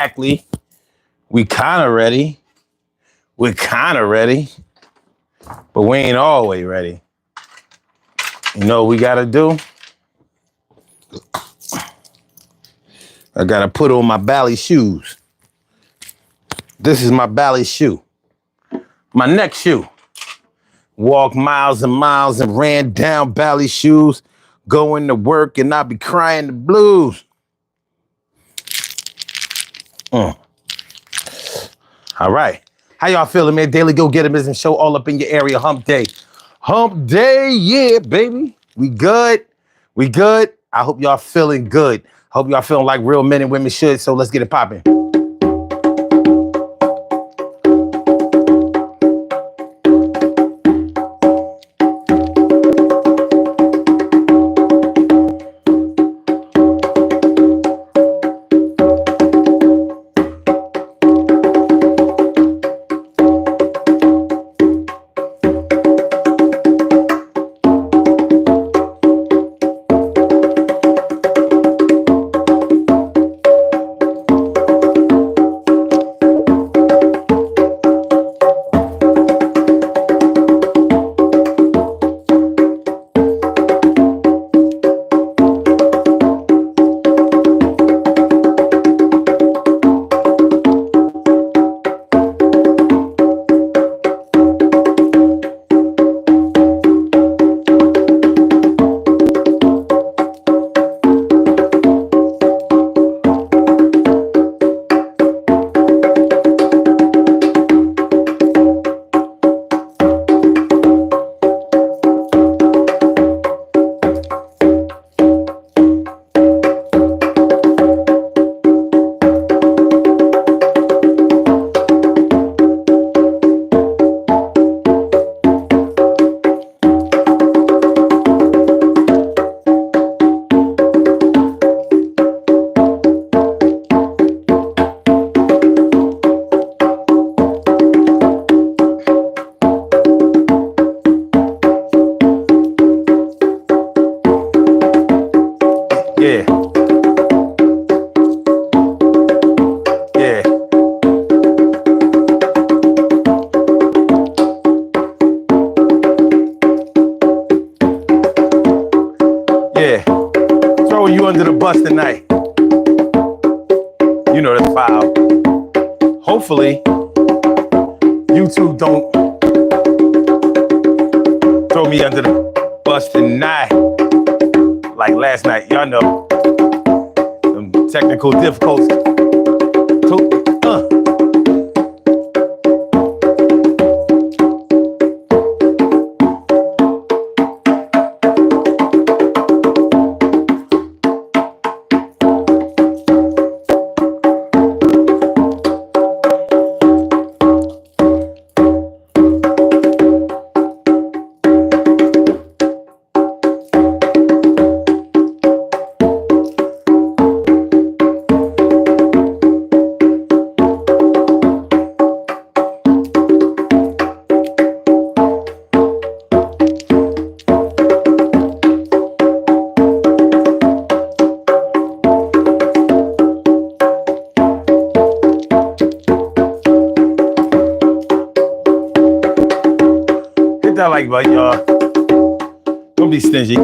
Exactly. We kind of ready. We're kind of ready, but we ain't always ready. You know what we got to do? I got to put on my ballet shoes. This is my ballet shoe. My next shoe. Walk miles and miles and ran down ballet shoes, going to work and I be crying the blues. All right. How y'all feeling, man? Daily Go Get 'Em is show all up in your area. Hump day. Hump day, yeah, baby. We good. We good. I hope y'all feeling good. Hope y'all feeling like real men and women should. So let's get it popping. Yeah. Yeah. Yeah. Throwing you under the bus tonight. You know the file. Hopefully, YouTube don't throw me under the bus tonight. Like last night, y'all know. Them technical difficulties. That like button, y'all. Don't be stingy.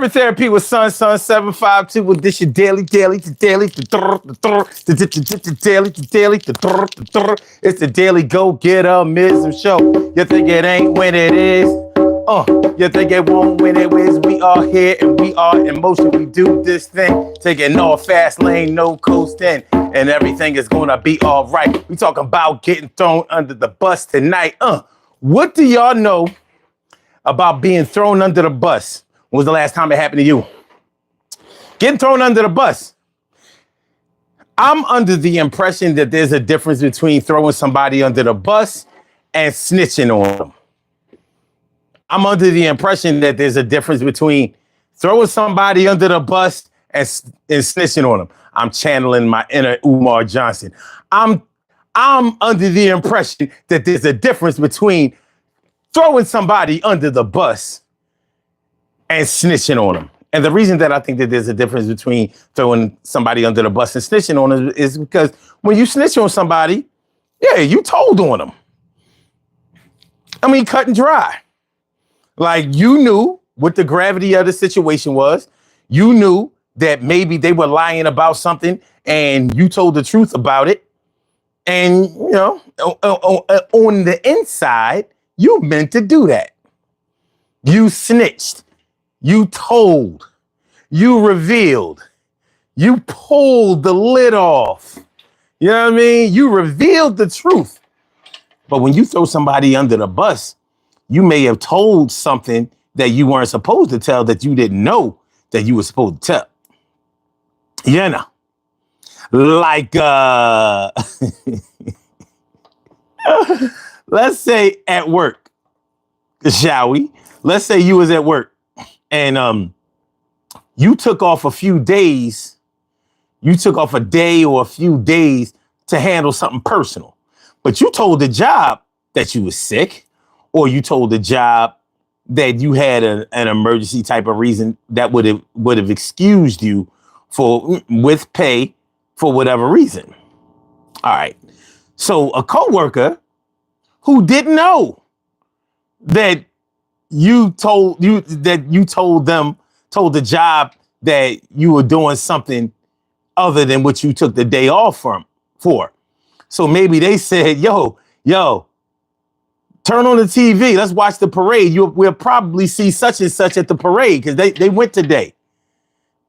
Urban Therapy with Sun 752 with this your daily. It's the daily go-getter-mism show. You think it ain't when it is? You think it won't when it is? We are here and we are in motion. We do this thing, taking no fast lane, no coasting, and everything is gonna be all right. We talking about getting thrown under the bus tonight. What do y'all know about being thrown under the bus? When was the last time it happened to you? Getting thrown under the bus. I'm under the impression that there's a difference between throwing somebody under the bus and snitching on them. I'm under the impression that there's a difference between throwing somebody under the bus and snitching on them. I'm channeling my inner Umar Johnson. I'm under the impression that there's a difference between throwing somebody under the bus and snitching on them. And the reason that I think that there's a difference between throwing somebody under the bus and snitching on them is because when you snitch on somebody, yeah, you told on them. I mean, cut and dry. Like, you knew what the gravity of the situation was. You knew that maybe they were lying about something and you told the truth about it. And, you know, on the inside, you meant to do that. You snitched. You told. You revealed. You pulled the lid off. You know what I mean? You revealed the truth. But when you throw somebody under the bus, you may have told something that you weren't supposed to tell, that you didn't know that you were supposed to tell. You know, like, let's say at work, shall we? Let's say you was at work and you took off a few days. You took off a day or a few days to handle something personal, but you told the job that you was sick, or you told the job that you had an emergency type of reason that would have excused you with pay for whatever reason. All right. So a coworker who didn't know that you told the job that you were doing something other than what you took the day off for. So maybe they said, yo, turn on the TV. Let's watch the parade. We'll probably see such and such at the parade because they went today.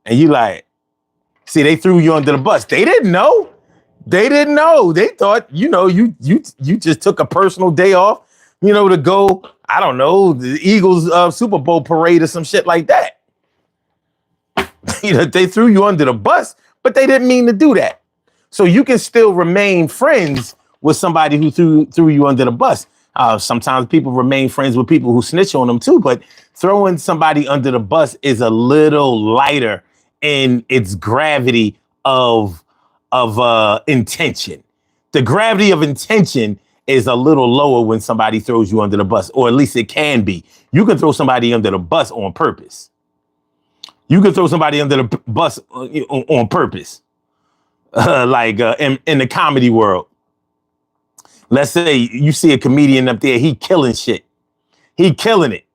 And you like, see, they threw you under the bus. They didn't know. They didn't know. They thought, you know, you just took a personal day off, you know, to go, I don't know, the Eagles Super Bowl parade or some shit like that. You know, they threw you under the bus, but they didn't mean to do that. So you can still remain friends with somebody who threw you under the bus. Sometimes people remain friends with people who snitch on them too, but throwing somebody under the bus is a little lighter in its gravity of intention. The gravity of intention is a little lower when somebody throws you under the bus, or at least it can be. You can throw somebody under the bus on purpose. You can throw somebody under the bus on purpose, like in the comedy world. Let's say you see a comedian up there, he killing shit. He killing it.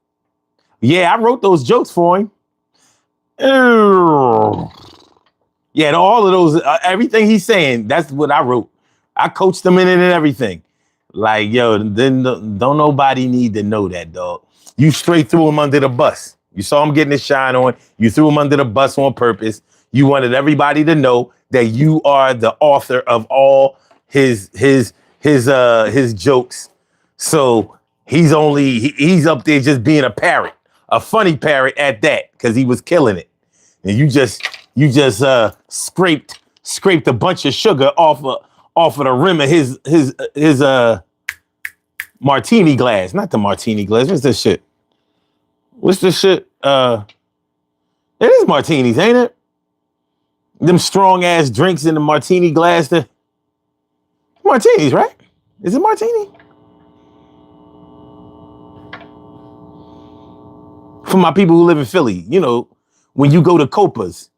Yeah, I wrote those jokes for him. Yeah, all of those, everything he's saying, that's what I wrote. I coached him in it and everything. Like, yo, then don't nobody need to know that, dog. You straight threw him under the bus. You saw him getting his shine on. You threw him under the bus on purpose. You wanted everybody to know that you are the author of all his jokes. So he's up there just being a parrot, a funny parrot at that, because he was killing it. And you just scraped a bunch of sugar off of the rim of his martini glass. Not the martini glass. What's this shit? It is martinis, ain't it? Them strong ass drinks in the martini glass. The martinis, right? Is it martini? For my people who live in Philly, you know, when you go to Copa's,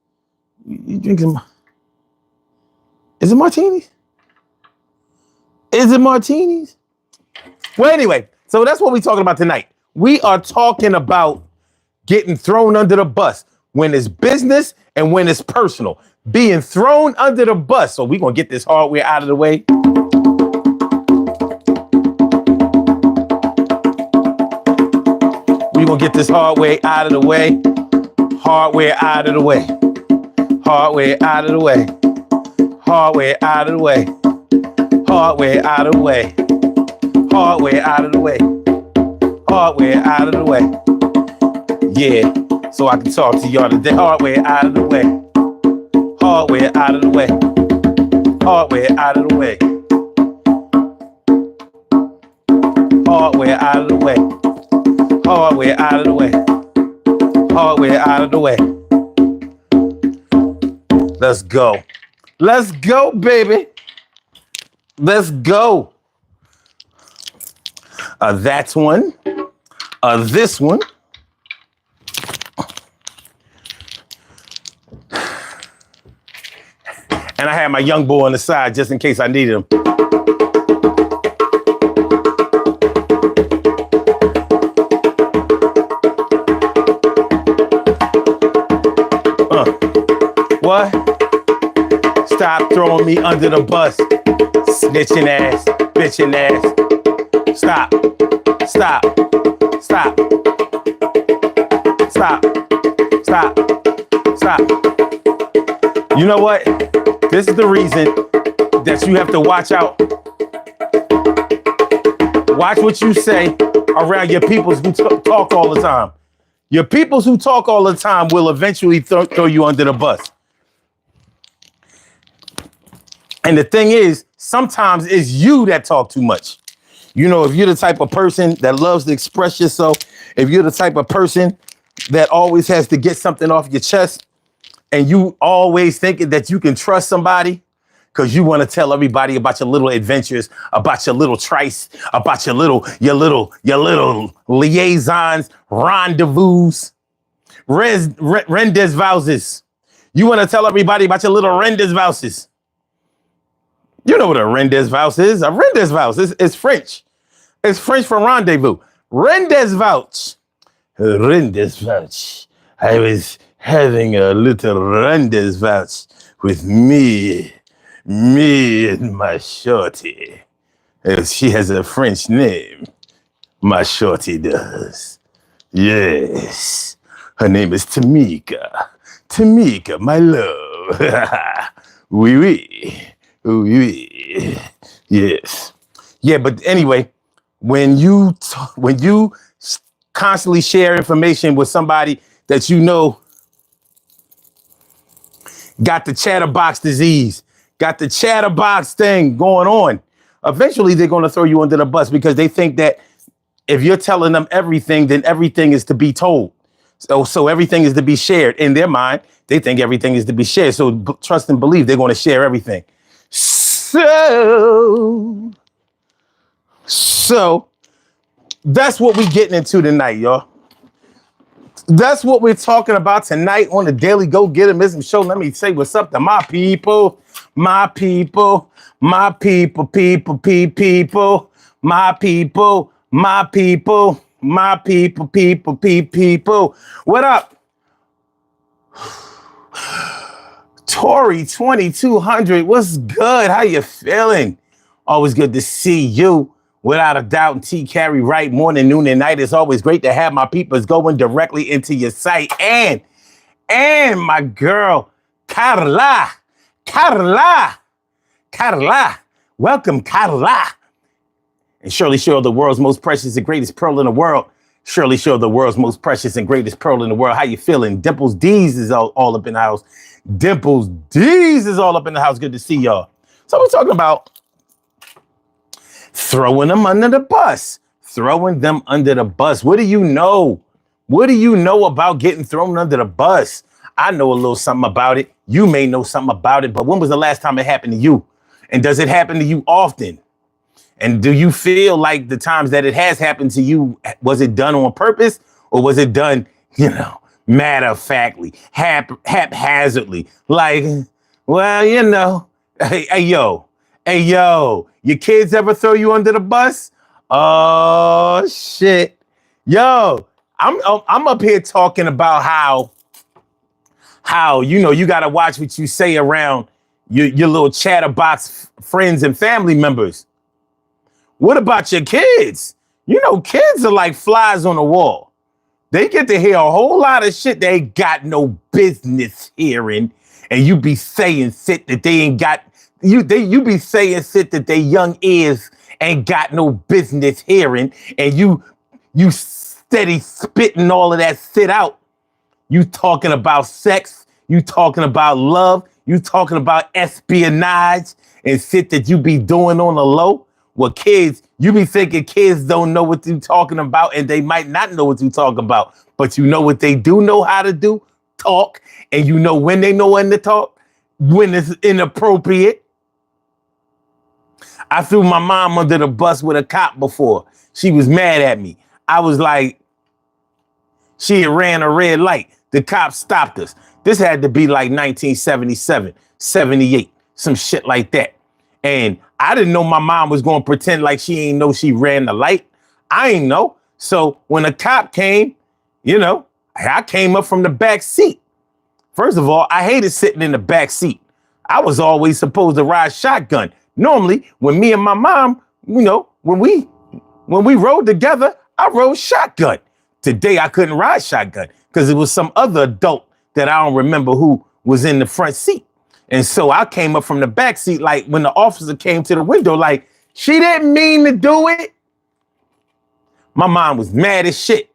you drink some. Is it martinis? Is it martinis? Well, anyway, so that's what we're talking about tonight. We are talking about getting thrown under the bus when it's business and when it's personal. Being thrown under the bus. So we're going to get this hardware out of the way. We're going to get this hardware out of the way. Hardware out of the way. Hardware out of the way. Hardware out of the way. Hardware out of the way. Hardware out of the way. Hardware out of the way. Yeah, so I can talk to y'all today. Hardware out of the way. Hardware out of the way. Hardware out of the way. Hardware out of the way. Hardware out of the way. Hardware out of the way. Let's go. Let's go, baby. Let's go. That's one. This one. And I had my young boy on the side just in case I needed him. What? Stop throwing me under the bus. Snitching ass, bitching ass. Stop. Stop. Stop. Stop. Stop. Stop. You know what? This is the reason that you have to watch out. Watch what you say around your peoples who talk all the time. Your peoples who talk all the time will eventually throw you under the bus. And the thing is, sometimes it's you that talk too much. You know, if you're the type of person that loves to express yourself, if you're the type of person that always has to get something off your chest, and you always thinking that you can trust somebody because you want to tell everybody about your little adventures, about your little trice, about your little liaisons, rendezvous, rendezvouses. You want to tell everybody about your little rendezvouses. You know what a rendezvous is? A rendezvous is French. It's French for rendezvous. Rendezvous. Rendezvous. I was having a little rendezvous with me and my shorty. She has a French name. My shorty does. Yes. Her name is Tamika. Tamika, my love. Oui, oui. Oui. Yes. Yeah, but anyway, when you constantly share information with somebody that you know got the chatterbox disease, got the chatterbox thing going on, eventually they're going to throw you under the bus because they think that if you're telling them everything, then everything is to be told. So everything is to be shared. In their mind, they think everything is to be shared. So trust and believe they're going to share everything. So that's what we're getting into tonight, y'all. That's what we're talking about tonight on the Daily Go Getimism Show. Let me say what's up to my people, my people, my people, people, people, my people, my people, my people, people, people. What up? Tori 2200, what's good? How you feeling? Always good to see you. Without a doubt, and T carry right morning, noon, and night. It's always great to have my peoples going directly into your site. And my girl, Carla. Welcome, Carla. And Shirley Show, the world's most precious and greatest pearl in the world. Shirley Show, the world's most precious and greatest pearl in the world. How you feeling? Dimples D's is all up in the house. Dimples D's is all up in the house. Good to see y'all. So we're talking about throwing them under the bus. Throwing them under the bus. What do you know? What do you know about getting thrown under the bus? I know a little something about it. You may know something about it, but when was the last time it happened to you? And does it happen to you often? And do you feel like the times that it has happened to you, was it done on purpose or was it done, matter of factly, haphazardly? Like, well, hey, yo, your kids ever throw you under the bus? Oh, shit. Yo, I'm up here talking about how you got to watch what you say around your little chatterbox friends and family members. What about your kids? Kids are like flies on the wall. They get to hear a whole lot of shit they ain't got no business hearing, and you be saying shit that they ain't got. You be saying shit that their young ears ain't got no business hearing, and you steady spitting all of that shit out. You talking about sex, you talking about love, you talking about espionage and shit that you be doing on the low. Well, kids, you be thinking kids don't know what you talking about, and they might not know what you talking about. But you know what they do know how to do? Talk. And you know when they know when to talk? When it's inappropriate. I threw my mom under the bus with a cop before. She was mad at me. I was like, she had ran a red light. The cops stopped us. This had to be like 1977, 78, some shit like that. And I didn't know my mom was going to pretend like she ain't know she ran the light. I ain't know. So when a cop came, I came up from the back seat. First of all, I hated sitting in the back seat. I was always supposed to ride shotgun. Normally, when me and my mom, when we rode together, I rode shotgun. Today, I couldn't ride shotgun because it was some other adult that I don't remember who was in the front seat. And so I came up from the back seat, like when the officer came to the window, like, she didn't mean to do it. My mom was mad as shit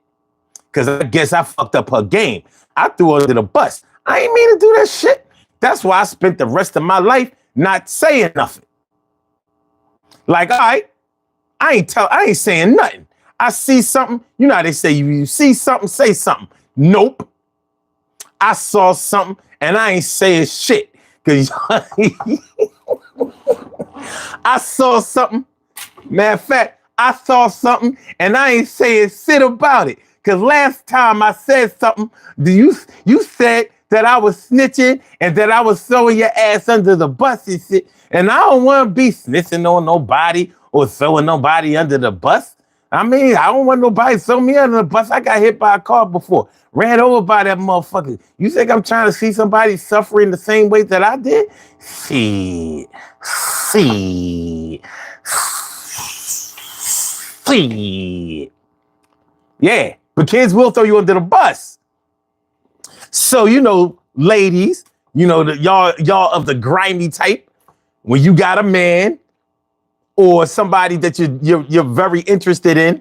because I guess I fucked up her game. I threw her under the bus. I ain't mean to do that shit. That's why I spent the rest of my life not saying nothing. Like, all right, I ain't saying nothing. I see something. You know how they say, you see something, say something. Nope. I saw something and I ain't saying shit. Cause I saw something. Matter of fact, I saw something and I ain't saying shit about it. Cause last time I said something, you said that I was snitching and that I was throwing your ass under the bus and shit. And I don't want to be snitching on nobody or throwing nobody under the bus. I mean, I don't want nobody to throw me under the bus. I got hit by a car before. Ran over by that motherfucker. You think I'm trying to see somebody suffering the same way that I did? See. Yeah, but kids will throw you under the bus. So, ladies, y'all of the grimy type, when you got a man or somebody that you're very interested in,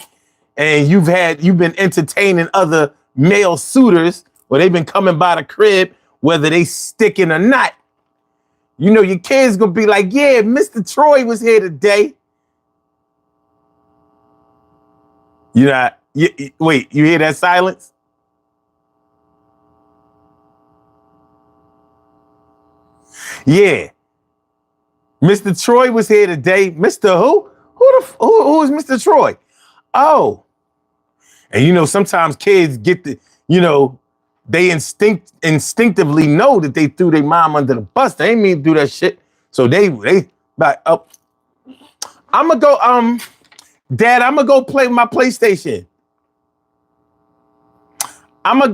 and you've been entertaining other male suitors, or they've been coming by the crib, whether they sticking or not, your kids gonna be like, yeah, Mr. Troy was here today. Wait, you hear that silence? Yeah. Mr. Troy was here today. Mr. Who? Who is Mr. Troy? Oh. And sometimes kids get they instinctively know that they threw their mom under the bus. They ain't mean to do that shit. So they like, oh, I'ma go, Dad, I'ma go play my PlayStation. I'ma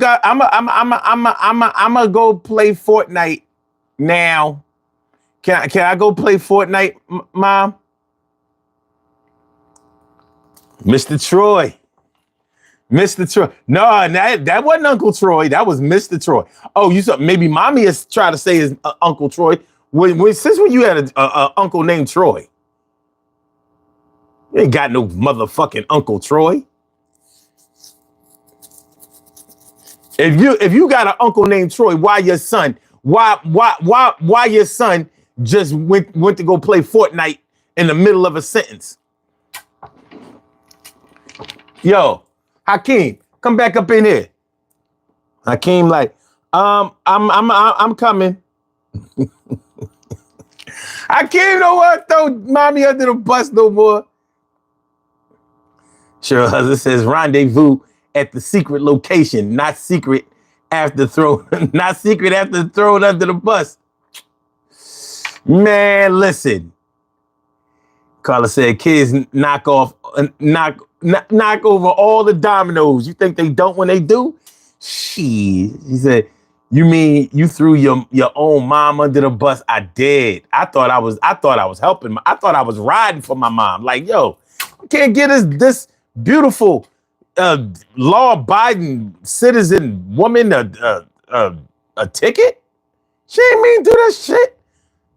go play Fortnite now. Can I go play Fortnite, Mom? Mr. Troy. No, that wasn't Uncle Troy. That was Mr. Troy. Oh, you saw maybe Mommy is trying to say his Uncle Troy. Since when you had a uncle named Troy? You ain't got no motherfucking Uncle Troy. If you got an uncle named Troy, why your son just went to go play Fortnite in the middle of a sentence? Yo, Hakeem, come back up in here. Hakeem, like, I'm coming. Hakeem don't want to throw Mommy under the bus no more. Sure, it says rendezvous at the secret location, not secret after thrown under the bus. Man, listen. Carla said kids knock knock over all the dominoes. You think they don't when they do? Shit. He said, you mean you threw your own mom under the bus? I did. I thought I was helping. I thought I was riding for my mom. Like, yo, I can't get this beautiful law-abiding citizen woman a ticket? She ain't mean to do that shit.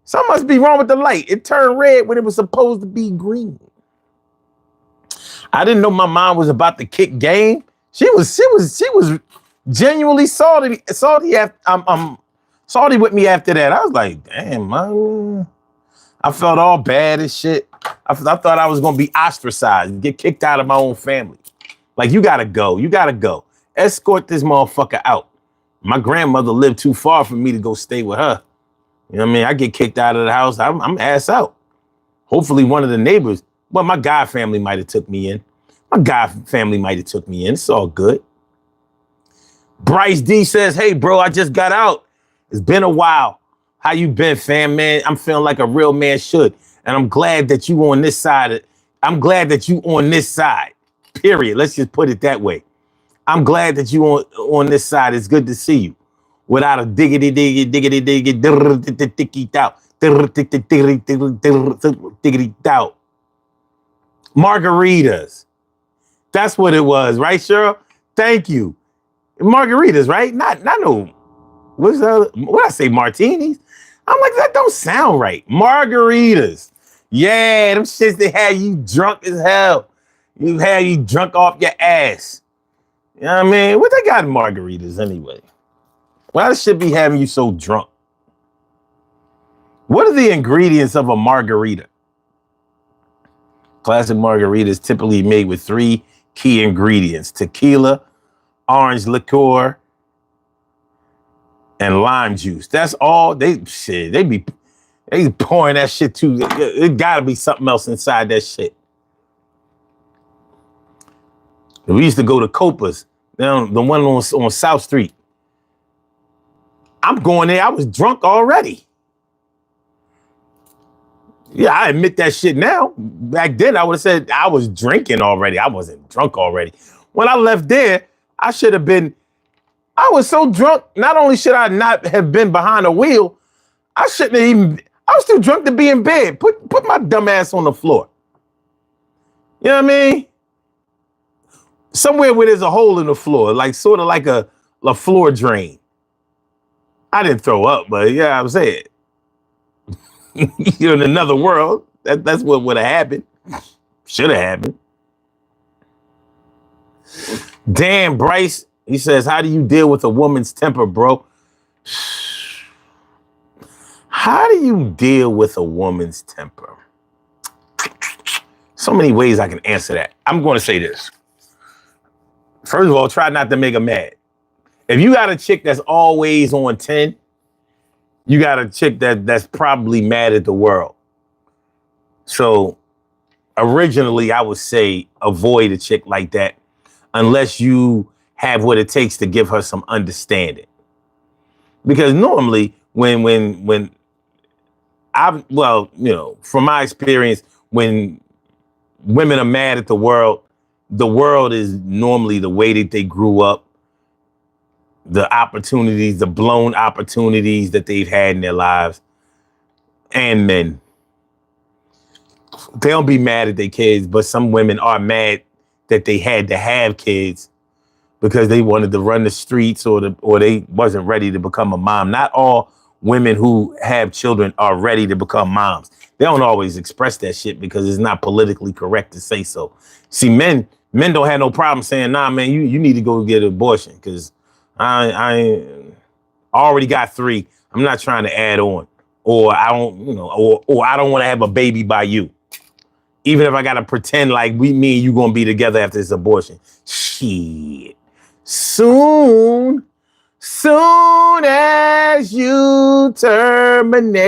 Something must be wrong with the light. It turned red when it was supposed to be green. I didn't know my mom was about to kick game. She was genuinely salty salty with me after that. I was like, damn, man. I felt all bad and shit. I thought I was gonna be ostracized, get kicked out of my own family. Like, you gotta go. You gotta go. Escort this motherfucker out. My grandmother lived too far for me to go stay with her. You know what I mean? I get kicked out of the house. I'm ass out. Hopefully one of the neighbors, well, my God family might have took me in. It's all good. Bryce D says, hey, bro, I just got out. It's been a while. How you been, fam, man? I'm feeling like a real man should. And I'm glad that you on this side. Period. Let's just put it that way. I'm glad that you on this side. It's good to see you. Without a diggity doubt. Margaritas. That's what it was, right, Cheryl? Thank you. Margaritas, right? Not no. What's the other? What I say, martinis? I'm like, that don't sound right. Margaritas. Yeah, them shits that had you drunk as hell. You had you drunk off your ass. You know what I mean? What they got in margaritas anyway? Why does shit be having you so drunk? What are the ingredients of a margarita? Classic margarita is typically made with 3 key ingredients: tequila, orange liqueur, and lime juice. That's all. They be pouring that shit too. It gotta be something else inside that shit. We used to go to Copa's, the one on South Street. I'm going there. I was drunk already. Yeah, I admit that shit now. Back then, I would have said I was drinking already. I wasn't drunk already. When I left there, I was so drunk, not only should I not have been behind a wheel, I was too drunk to be in bed. Put my dumb ass on the floor. You know what I mean? Somewhere where there's a hole in the floor, like sort of like a floor drain. I didn't throw up, but yeah, I'm saying. You're in another world. That's what would have happened. Should have happened. Damn, Bryce. He says, how do you deal with a woman's temper, bro? How do you deal with a woman's temper? So many ways I can answer that. I'm going to say this. First of all, try not to make her mad. If you got a chick that's always on 10, you got a chick that's probably mad at the world. So originally, I would say avoid a chick like that unless you have what it takes to give her some understanding. Because normally from my experience, when women are mad at the world is normally the way that they grew up, the opportunities, the blown opportunities that they've had in their lives, and men. They don't be mad at their kids, but some women are mad that they had to have kids because they wanted to run the streets or they wasn't ready to become a mom. Not all women who have children are ready to become moms. They don't always express that shit because it's not politically correct to say so. See, men don't have no problem saying, nah, man, you need to go get an abortion because I already got 3. I'm not trying to add on, or I don't, or I don't want to have a baby by you. Even if I got to pretend like me and you going to be together after this abortion. Shit. Soon as you terminate,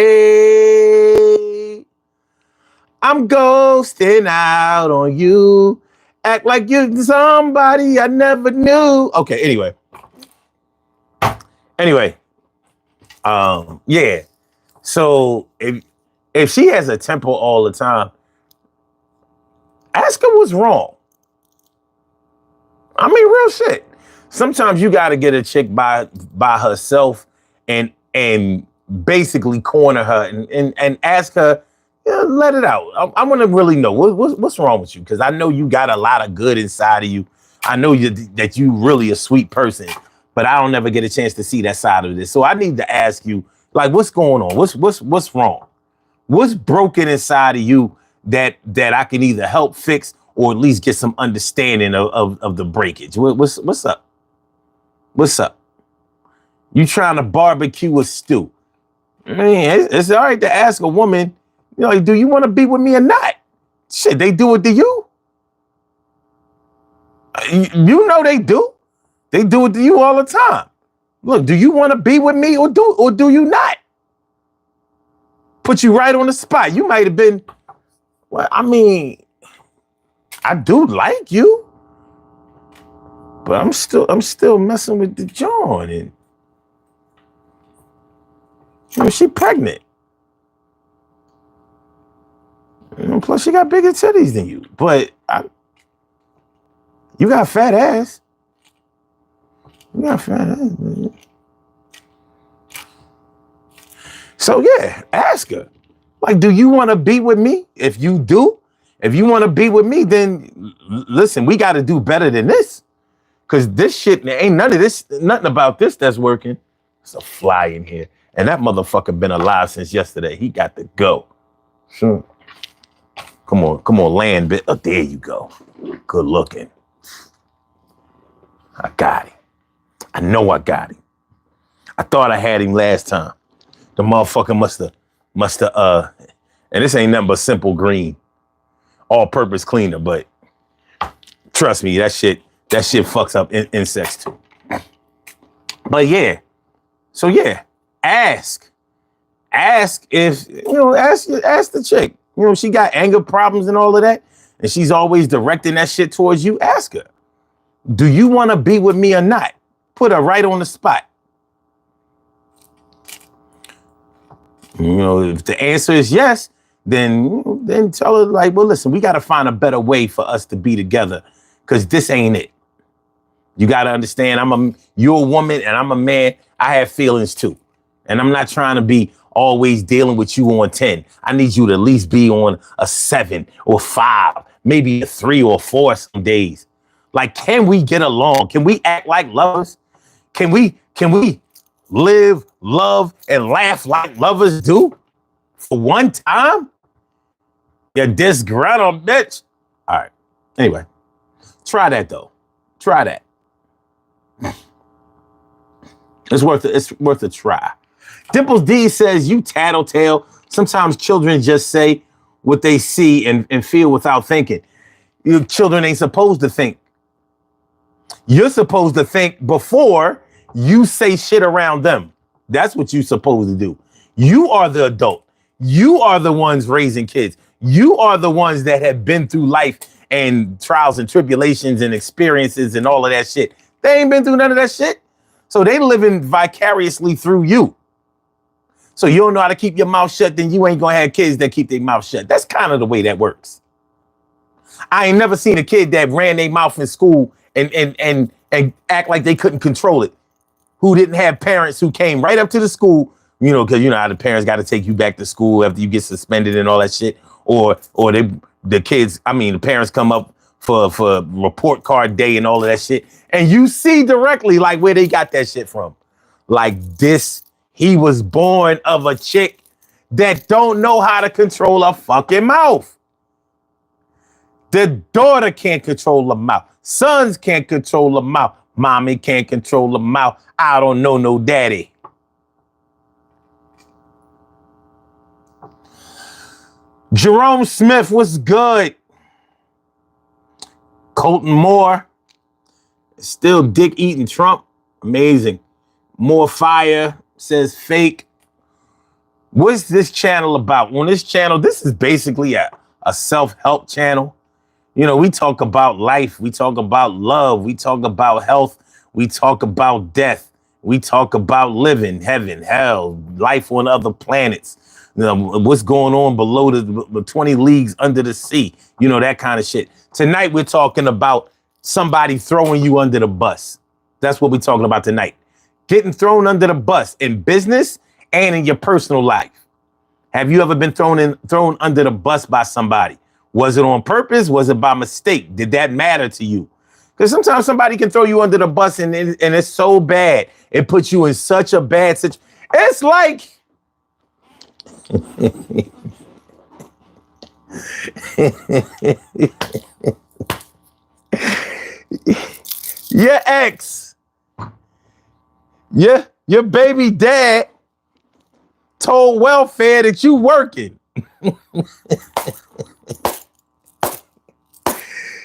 I'm ghosting out on you. Act like you're somebody I never knew. Okay, anyway. Yeah. So if she has a temper all the time, ask her what's wrong. I mean, real shit. Sometimes you got to get a chick by herself and basically corner her and ask her, let it out. I want to really know what's wrong with you, because I know you got a lot of good inside of you. I know that you really a sweet person, but I don't never get a chance to see that side of this. So I need to ask you, like, what's going on? What's wrong? What's broken inside of you that I can either help fix or at least get some understanding of the breakage? What's up? What's up? You trying to barbecue a stew? Man, it's all right to ask a woman, like, do you want to be with me or not? Shit, they do it to you. You know they do. They do it to you all the time. Look, do you want to be with me or do you not? Put you right on the spot. You might have been, well, I mean, I do like you, but I'm still messing with the John, and she pregnant. Plus she got bigger titties than you, but you got fat ass. You got fat ass, man. So yeah, ask her. Like, do you want to be with me? If you do, if you want to be with me, then listen, we got to do better than this. Cause this shit, ain't nothing about this that's working. It's a fly in here. And that motherfucker been alive since yesterday. He got to go. Sure. Come on, land bit. Oh, there you go. Good looking. I got him. I know I got him. I thought I had him last time. The motherfucker must have, and this ain't nothing but Simple Green, all-purpose cleaner, but trust me, that shit fucks up insects too. But yeah, so yeah, ask if, ask the chick, she got anger problems and all of that, and she's always directing that shit towards you. Ask her, do you want to be with me or not? Put her right on the spot. If the answer is yes, then tell her, like, well, listen, we got to find a better way for us to be together, because this ain't it. You got to understand, you're a woman and I'm a man. I have feelings too. And I'm not trying to be always dealing with you on 10. I need you to at least be on a 7 or 5, maybe a 3 or 4 some days. Like, can we get along? Can we act like lovers? Can we live, love, and laugh like lovers do for one time? You disgruntled bitch. All right. Anyway, try that though. Try that. It's worth a try. Dimples D says, you tattletale. Sometimes children just say what they see and feel without thinking. Your children ain't supposed to think. You're supposed to think before you say shit around them. That's what you're supposed to do. You are the adult. You are the ones raising kids. You are the ones that have been through life and trials and tribulations and experiences and all of that shit. They ain't been through none of that shit. So they living vicariously through you. So you don't know how to keep your mouth shut, then you ain't gonna have kids that keep their mouth shut. That's kind of the way that works. I ain't never seen a kid that ran their mouth in school and act like they couldn't control it, who didn't have parents who came right up to the school, because how the parents got to take you back to school after you get suspended and all that shit, or the parents come up for report card day and all of that shit, and you see directly like where they got that shit from. Like this, he was born of a chick that don't know how to control her fucking mouth. The daughter can't control the mouth. Sons can't control the mouth. Mommy can't control the mouth. I don't know no daddy. Jerome Smith, what's good? Colton Moore, still dick eating Trump. Amazing. More fire, says fake. What's this channel about? On this channel, this is basically a self-help channel. We talk about life. We talk about love. We talk about health. We talk about death. We talk about living, heaven, hell, life on other planets. What's going on below the 20 leagues under the sea. That kind of shit. Tonight, we're talking about somebody throwing you under the bus. That's what we're talking about tonight. Getting thrown under the bus in business and in your personal life. Have you ever been thrown under the bus by somebody? Was it on purpose? Was it by mistake? Did that matter to you? Because sometimes somebody can throw you under the bus and it's so bad. It puts you in such a bad situation. It's like... your ex, your baby dad told welfare that you working.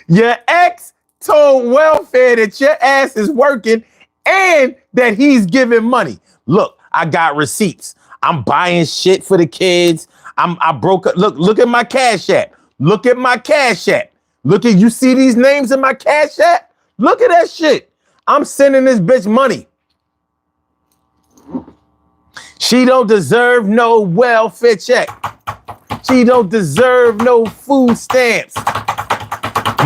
Your ex told welfare that your ass is working and that he's giving money. Look, I got receipts. I'm buying shit for the kids. I broke up. Look at my Cash App. Look at my Cash App. You see these names in my Cash App? Look at that shit. I'm sending this bitch money. She don't deserve no welfare check. She don't deserve no food stamps.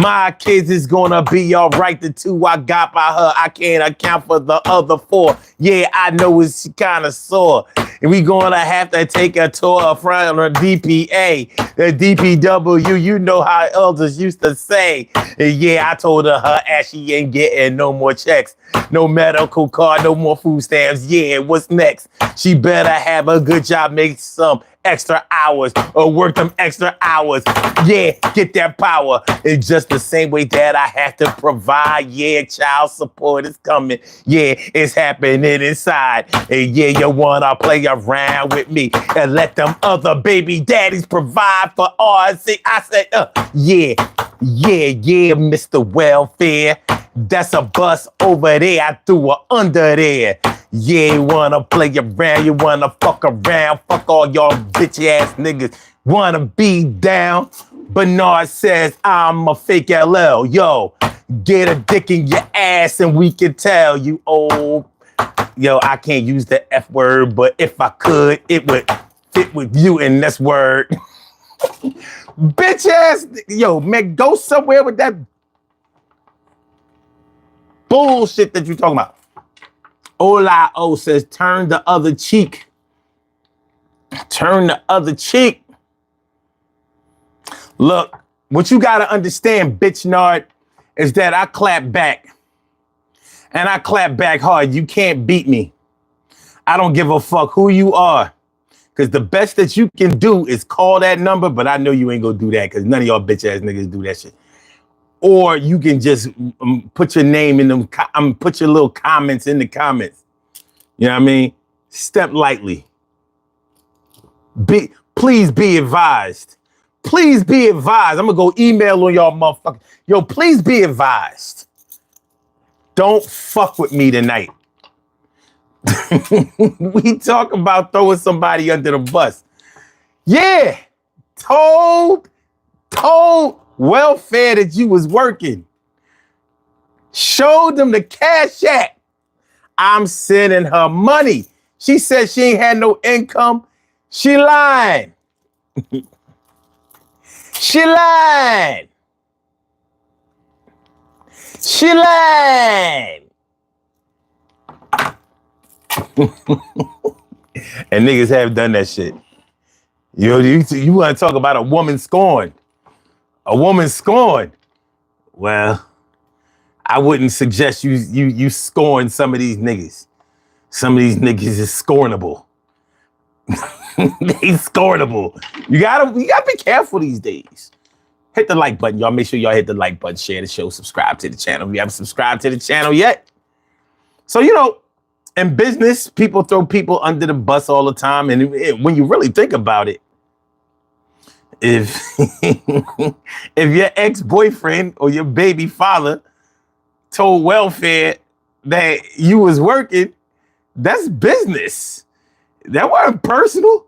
My kids is gonna be all right. The 2 I got by her, I can't account for the other 4. Yeah, I know it's kind of sore. And we gonna have to take a tour from the DPA, the DPW. You know how elders used to say. And yeah, I told her ass she ain't getting no more checks, no medical card, no more food stamps. Yeah, what's next? She better have a good job, make some extra hours or work them extra hours. Yeah, get that power. It's just the same way that I have to provide. Yeah, child support is coming. Yeah, it's happening inside. And yeah, you wanna play around with me and let them other baby daddies provide for ours. I said, yeah, Mr. Welfare. That's a bus over there. I threw her under there. Yeah, you wanna play around, you wanna fuck around, fuck all y'all bitch ass niggas. Wanna be down? Bernard says I'm a fake LL. Yo, get a dick in your ass and we can tell you old. Yo, I can't use the F word, but if I could, it would fit with you in this word. Bitch ass, yo, man, go somewhere with that bullshit that you talking about. Ola O says, turn the other cheek. Turn the other cheek. Look, what you got to understand, bitch nard, is that I clap back. And I clap back hard. You can't beat me. I don't give a fuck who you are. Because the best that you can do is call that number, but I know you ain't going to do that because none of y'all bitch ass niggas do that shit. Or you can just put your name in them, put your little comments in the comments. You know what I mean? Step lightly. Please be advised. Please be advised. I'm going to go email on y'all motherfuckers. Yo, please be advised. Don't fuck with me tonight. We talk about throwing somebody under the bus. Yeah. Told welfare that you was working. Showed them the Cash App. I'm sending her money. She said she ain't had no income. She lied. She lied. She lied. And niggas have done that shit. You want to talk about a woman scorned. A woman scorned. Well, I wouldn't suggest you scorn some of these niggas. Some of these niggas is scornable. They scornable. You gotta be careful these days. Hit the like button, y'all. Make sure y'all hit the like button, share the show, subscribe to the channel. If you haven't subscribed to the channel yet. So, in business, people throw people under the bus all the time. And when you really think about it, if your ex-boyfriend or your baby father told welfare that you was working, that's business. That wasn't personal.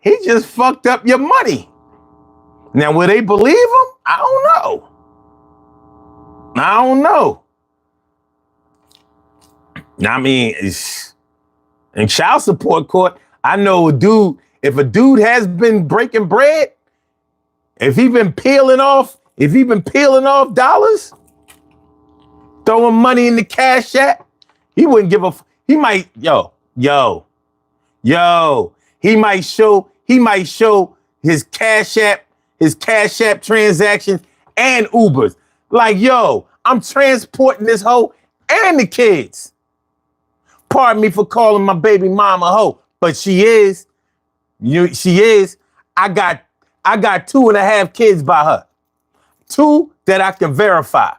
He just fucked up your money. Now, will they believe him? I don't know. I mean, in child support court, I know if a dude has been breaking bread, if he been peeling off dollars, throwing money in the cash app. He wouldn't give a. He might, yo. He might show his cash app transactions and Ubers. Like, yo, I'm transporting this hoe and the kids. Pardon me for calling my baby mama a hoe, but she is. She is. I got 2.5 kids by her. 2 that I can verify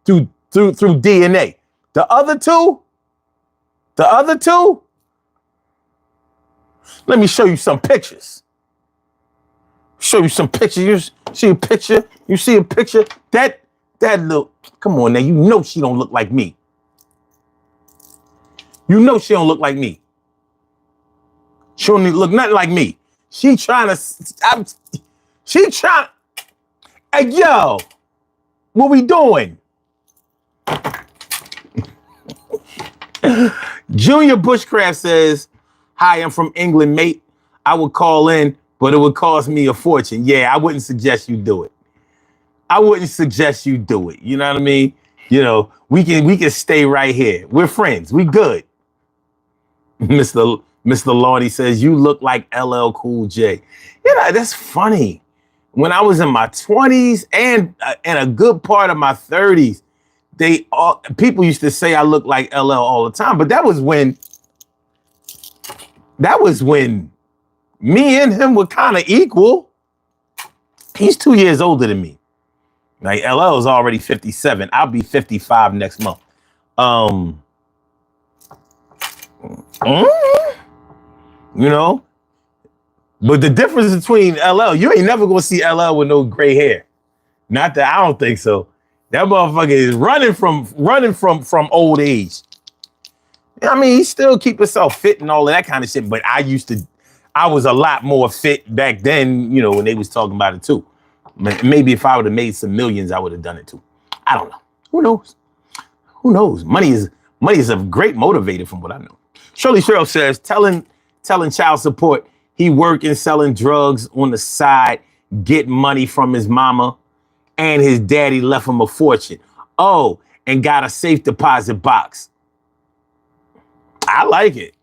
through DNA. The other two, let me show you some pictures. Show you some pictures. You see a picture? You see a picture? That little, come on now, you know she don't look like me. You know she don't look like me. She don't look nothing like me. She trying to, hey, yo, what we doing? Junior Bushcraft says, hi, I'm from England, mate. I would call in, but it would cost me a fortune. Yeah, I wouldn't suggest you do it. You know what I mean? You know, we can stay right here. We're friends. We good. Mr. Lordy says, you look like LL Cool J. You know, that's funny. When I was in my 20s and a good part of my 30s, people used to say I looked like LL all the time, but that was when me and him were kind of equal. He's 2 years older than me. Like, LL is already 57. I'll be 55 next month. You know, but the difference between LL, you ain't never gonna see LL with no gray hair. Not that I don't think so. That motherfucker is running from old age. I mean, he still keep himself fit and all of that kind of shit. But I was a lot more fit back then, you know, when they was talking about it too. Maybe if I would have made some millions, I would have done it too. I don't know. Who knows? Money is a great motivator from what I know. Shirley Cheryl says, telling child support he working selling drugs on the side, get money from his mama, and his daddy left him a fortune. Oh, and got a safe deposit box. I like it.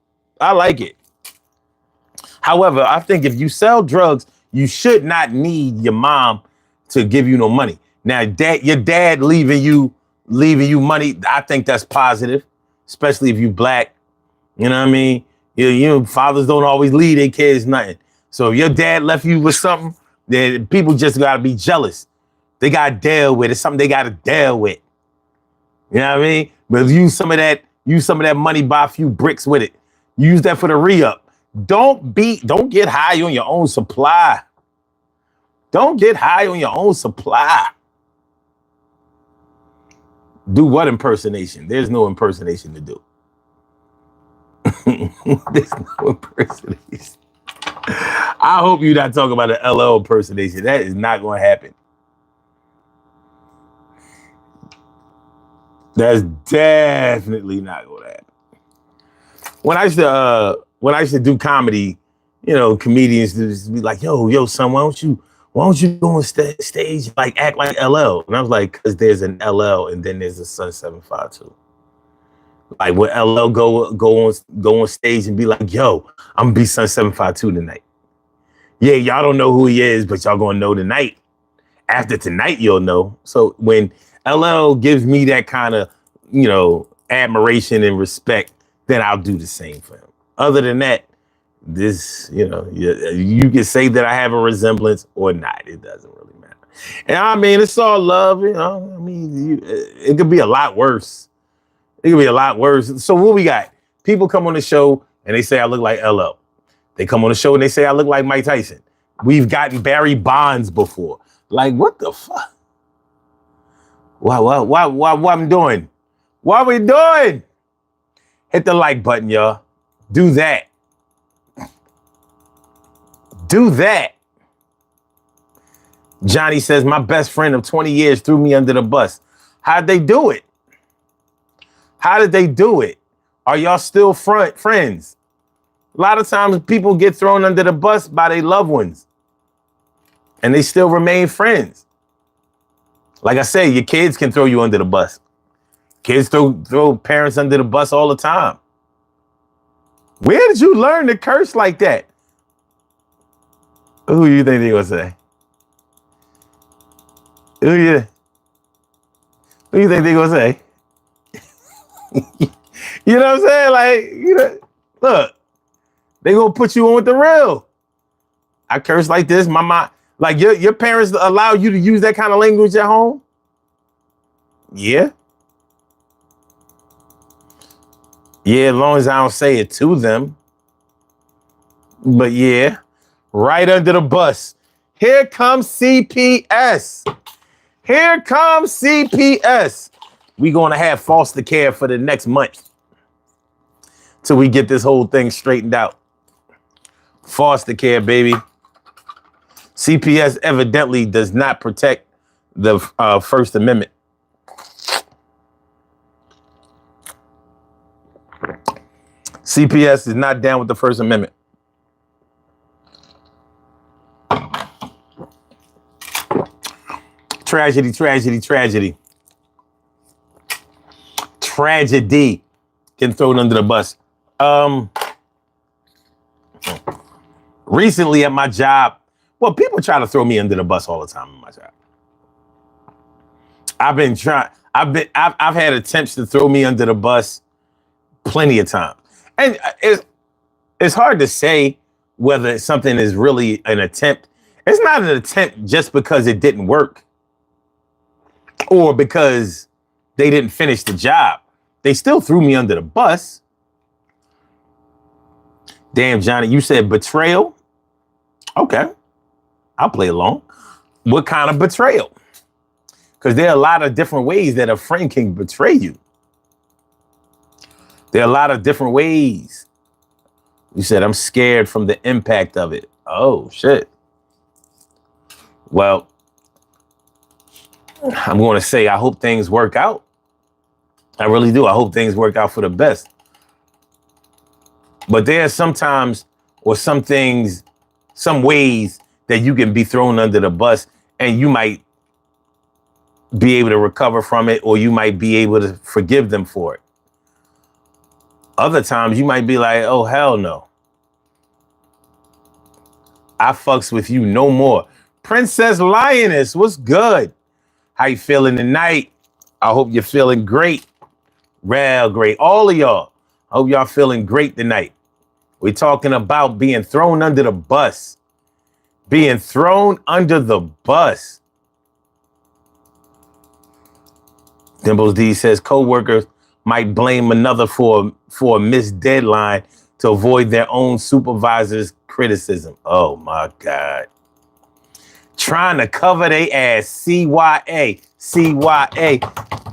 However, I think if you sell drugs, you should not need your mom to give you no money. Now, your dad leaving you money, I think that's positive, especially if you black. You know what I mean? You know, fathers don't always leave their kids nothing. So if your dad left you with something, then people just gotta be jealous. They gotta deal with it. It's something they gotta deal with. You know what I mean? But use some of that money, buy a few bricks with it. Use that for the re-up. Don't get high on your own supply. Do what impersonation? There's no impersonation to do. There's no impersonation. I hope you're not talking about an LL impersonation. That is not going to happen. That's definitely not going to happen. When I used to do comedy, you know, comedians would be like, yo, son, why don't you go on stage, like act like LL? And I was like, because there's an LL and then there's a Sun 752. Like, would LL go on stage and be like, yo, I'm gonna be Sun 752 tonight. Yeah, y'all don't know who he is, but y'all gonna know tonight. After tonight, you'll know. So when LL gives me that kind of, you know, admiration and respect, then I'll do the same for him. Other than that, this, you know, you can say that I have a resemblance or not. It doesn't really matter. And I mean, it's all love, you know. I mean, it could be a lot worse. So what we got? People come on the show and they say I look like LL. They come on the show and they say I look like Mike Tyson. We've gotten Barry Bonds before. Like, what the fuck? What I'm doing? What are we doing? Hit the like button, y'all. Do that. Johnny says, my best friend of 20 years threw me under the bus. How'd they do it? How did they do it? Are y'all still friends? A lot of times people get thrown under the bus by their loved ones and they still remain friends. Like I said, your kids can throw you under the bus. Kids throw parents under the bus all the time. Where did you learn to curse like that? Who you think they gonna say? Who you think they gonna say? You know what I'm saying? Like, look, they gonna put you on with the real. I curse like this. My mom, like your parents allow you to use that kind of language at home? Yeah. Yeah, as long as I don't say it to them. But yeah, right under the bus. Here comes CPS. Here comes CPS. We gonna have foster care for the next month till we get this whole thing straightened out. Foster care, baby. CPS evidently does not protect the First Amendment. CPS is not down with the First Amendment. Tragedy, tragedy, tragedy. Tragedy. Getting thrown under the bus. Recently at my job, well, people try to throw me under the bus all the time in my job. I've had attempts to throw me under the bus plenty of times. And it's hard to say whether something is really an attempt. It's not an attempt just because it didn't work or because they didn't finish the job. They still threw me under the bus. Damn, Johnny, you said betrayal? Okay, I'll play along. What kind of betrayal? Because there are a lot of different ways that a friend can betray you. There are a lot of different ways. You said, I'm scared from the impact of it. Oh, shit. Well, I'm going to say I hope things work out. I really do. I hope things work out for the best. But there are sometimes or some things, some ways that you can be thrown under the bus and you might be able to recover from it or you might be able to forgive them for it. Other times you might be like, oh, hell no. I fucks with you no more. Princess Lioness, what's good? How you feeling tonight? I hope you're feeling great. Real great. All of y'all. I hope y'all feeling great tonight. We're talking about being thrown under the bus. Being thrown under the bus. Dimples D says co-workers might blame another for a missed deadline to avoid their own supervisor's criticism. Oh my God. Trying to cover their ass. CYA.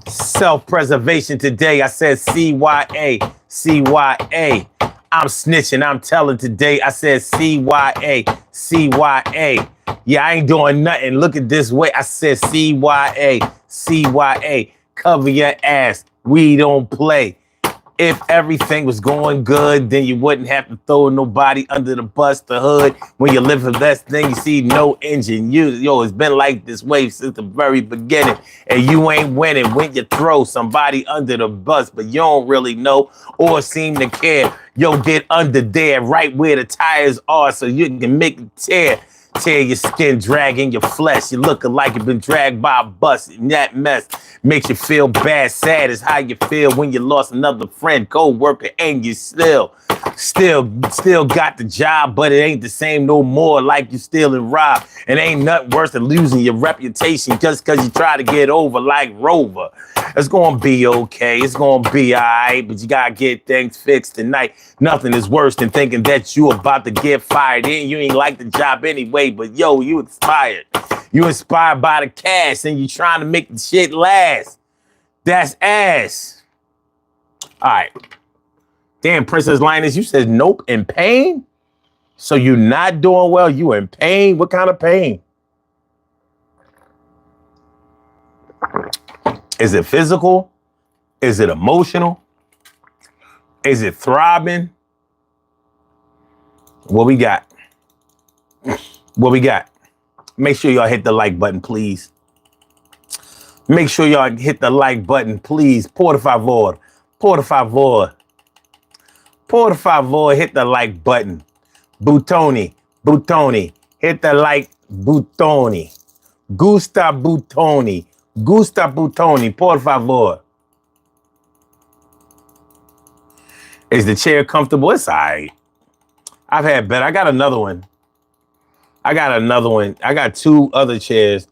Self-preservation today. I said CYA. I'm snitching. I'm telling today. I said CYA. Yeah, I ain't doing nothing. Look at this way. I said CYA. Cover your ass. We don't play. If everything was going good, then you wouldn't have to throw nobody under the bus, the hood. When you live the best thing, you see no engine. It's been like this way since the very beginning. And you ain't winning when you throw somebody under the bus, but you don't really know or seem to care. Get under there right where the tires are so you can make it tear your skin, dragging your flesh. You're looking like you've been dragged by a bus, and that mess makes you feel bad. Sad is how you feel when you lost another friend, co-worker, and you still got the job, but it ain't the same no more. Like you still and robbed. It ain't nothing worse than losing your reputation just because you try to get over like Rover. It's gonna be okay. It's gonna be all right, but you gotta get things fixed tonight. Nothing is worse than thinking that you about to get fired. You ain't like the job anyway, but you inspired. You inspired by the cash and you trying to make the shit last. That's ass. All right. Damn, Princess Lioness, you said nope, in pain? So you're not doing well, you in pain? What kind of pain? Is it physical? Is it emotional? Is it throbbing? What we got? What we got? Make sure y'all hit the like button, please. Make sure y'all hit the like button, please. Por favor. Por favor. Por favor, hit the like button. Butoni. Butoni. Hit the like Butoni. Gusta Butoni. Gusta Butoni. Por favor. Is the chair comfortable? It's all right. I've had better. I got another one. I got two other chairs.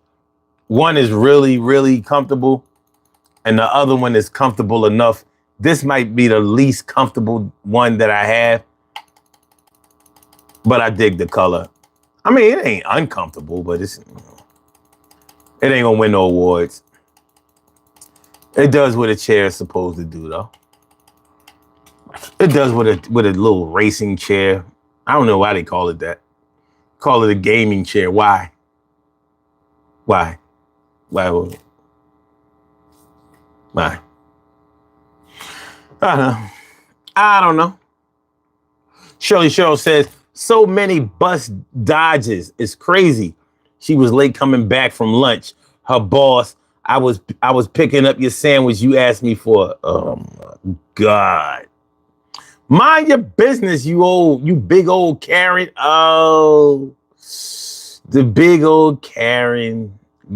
One is really, really comfortable, and the other one is comfortable enough. This might be the least comfortable one that I have, but I dig the color. I mean, it ain't uncomfortable, but it ain't gonna win no awards. It does what a chair is supposed to do, though. It does what a little racing chair. I don't know why they call it that. Call it a gaming chair. Why? Why? Why? Why? I don't know. Shirley Cheryl says, so many bus dodges. It's crazy. She was late coming back from lunch. Her boss, I was picking up your sandwich you asked me for. Oh my God. Mind your business, you big old Karen. Oh, the big old Karen.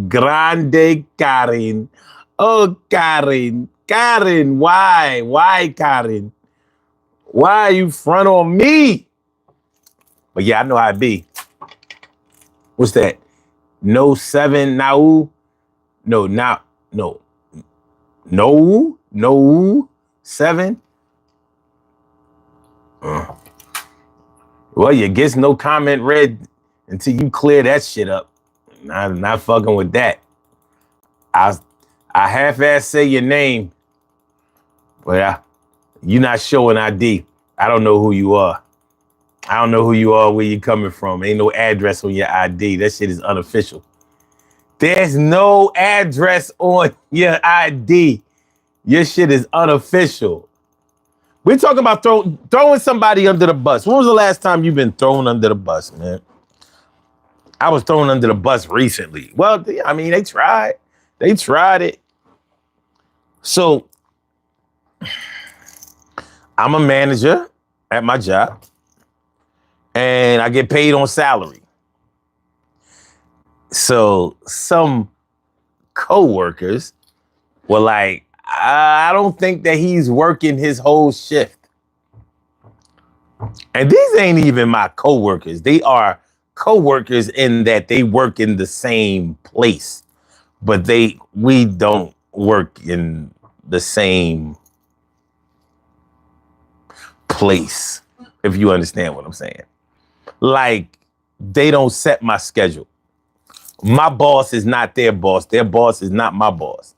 Grande Karen. Oh, Karen. Karen, why? Why, Karen? Why you front on me? But yeah, I know how it be. What's that? No 7 now? No, now, no. No 7? Well, you guess no comment read until you clear that shit up. I'm not fucking with that. I half-ass say your name, but you're not showing ID. I don't know who you are. I don't know who you are, where you coming from. Ain't no address on your ID. That shit is unofficial. There's no address on your ID. Your shit is unofficial. We're talking about throwing somebody under the bus. When was the last time you've been thrown under the bus, man? I was thrown under the bus recently. Well, I mean, they tried. They tried it. So, I'm a manager at my job, and I get paid on salary. So, some coworkers were like, I don't think that he's working his whole shift. And these ain't even my coworkers. They are coworkers in that they work in the same place, but we don't work in the same place, if you understand what I'm saying. Like, they don't set my schedule. My boss is not their boss. Their boss is not my boss.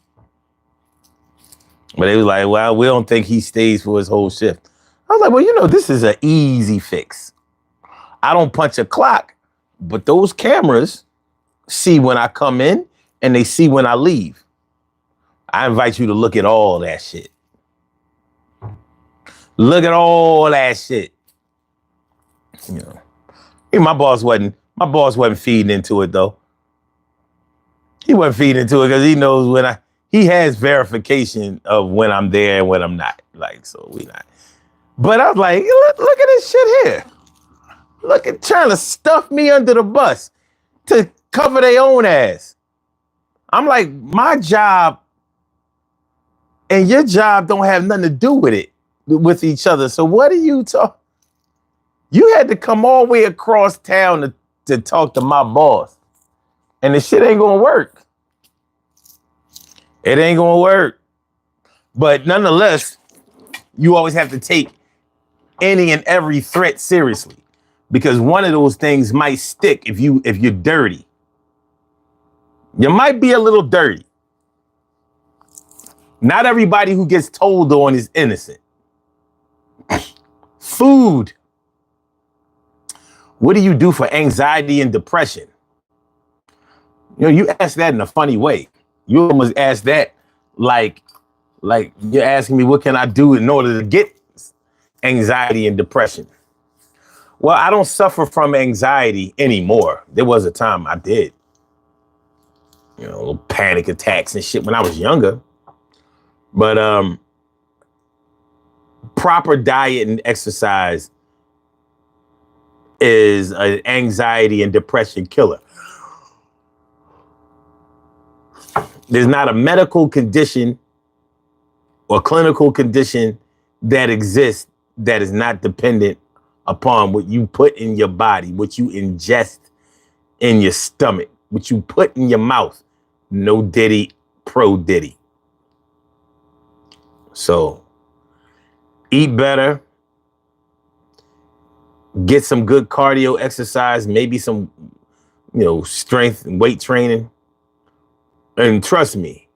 But they was like, well, we don't think he stays for his whole shift. I was like, well, this is an easy fix. I don't punch a clock, but those cameras see when I come in and they see when I leave. I invite you to look at all that shit. Look at all that shit. My boss wasn't feeding into it, though. He wasn't feeding into it because he knows he has verification of when I'm there and when I'm not. Like, so we not. But I was like, look at this shit here. Look at trying to stuff me under the bus to cover their own ass. I'm like, my job and your job don't have nothing to do with each other. So what are you talking? You had to come all the way across town to talk to my boss. And the shit ain't gonna work. It ain't gonna work. But nonetheless, you always have to take any and every threat seriously, because one of those things might stick if you're dirty. You might be a little dirty. Not everybody who gets told on is innocent. Food. What do you do for anxiety and depression? You ask that in a funny way. You almost ask that like you're asking me, what can I do in order to get anxiety and depression? Well, I don't suffer from anxiety anymore. There was a time I did. you know, little panic attacks and shit when I was younger. But proper diet and exercise is an anxiety and depression killer. There's not a medical condition or clinical condition that exists that is not dependent upon what you put in your body, what you ingest in your stomach, what you put in your mouth. No Diddy, pro Diddy. So eat better, get some good cardio exercise, maybe some, strength and weight training. And trust me,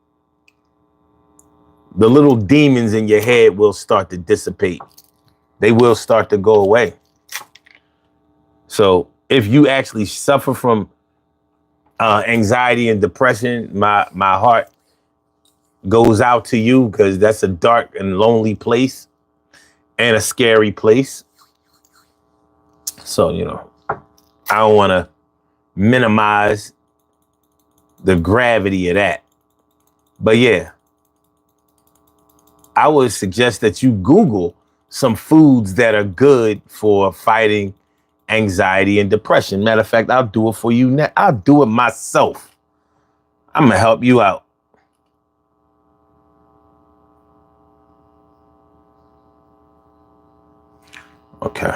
the little demons in your head will start to dissipate. They will start to go away. So if you actually suffer from anxiety and depression, my heart goes out to you, because that's a dark and lonely place and a scary place. So, I don't want to minimize the gravity of that. But yeah, I would suggest that you Google some foods that are good for fighting anxiety and depression. Matter of fact, I'll do it for you now. I'll do it myself. I'm going to help you out. Okay.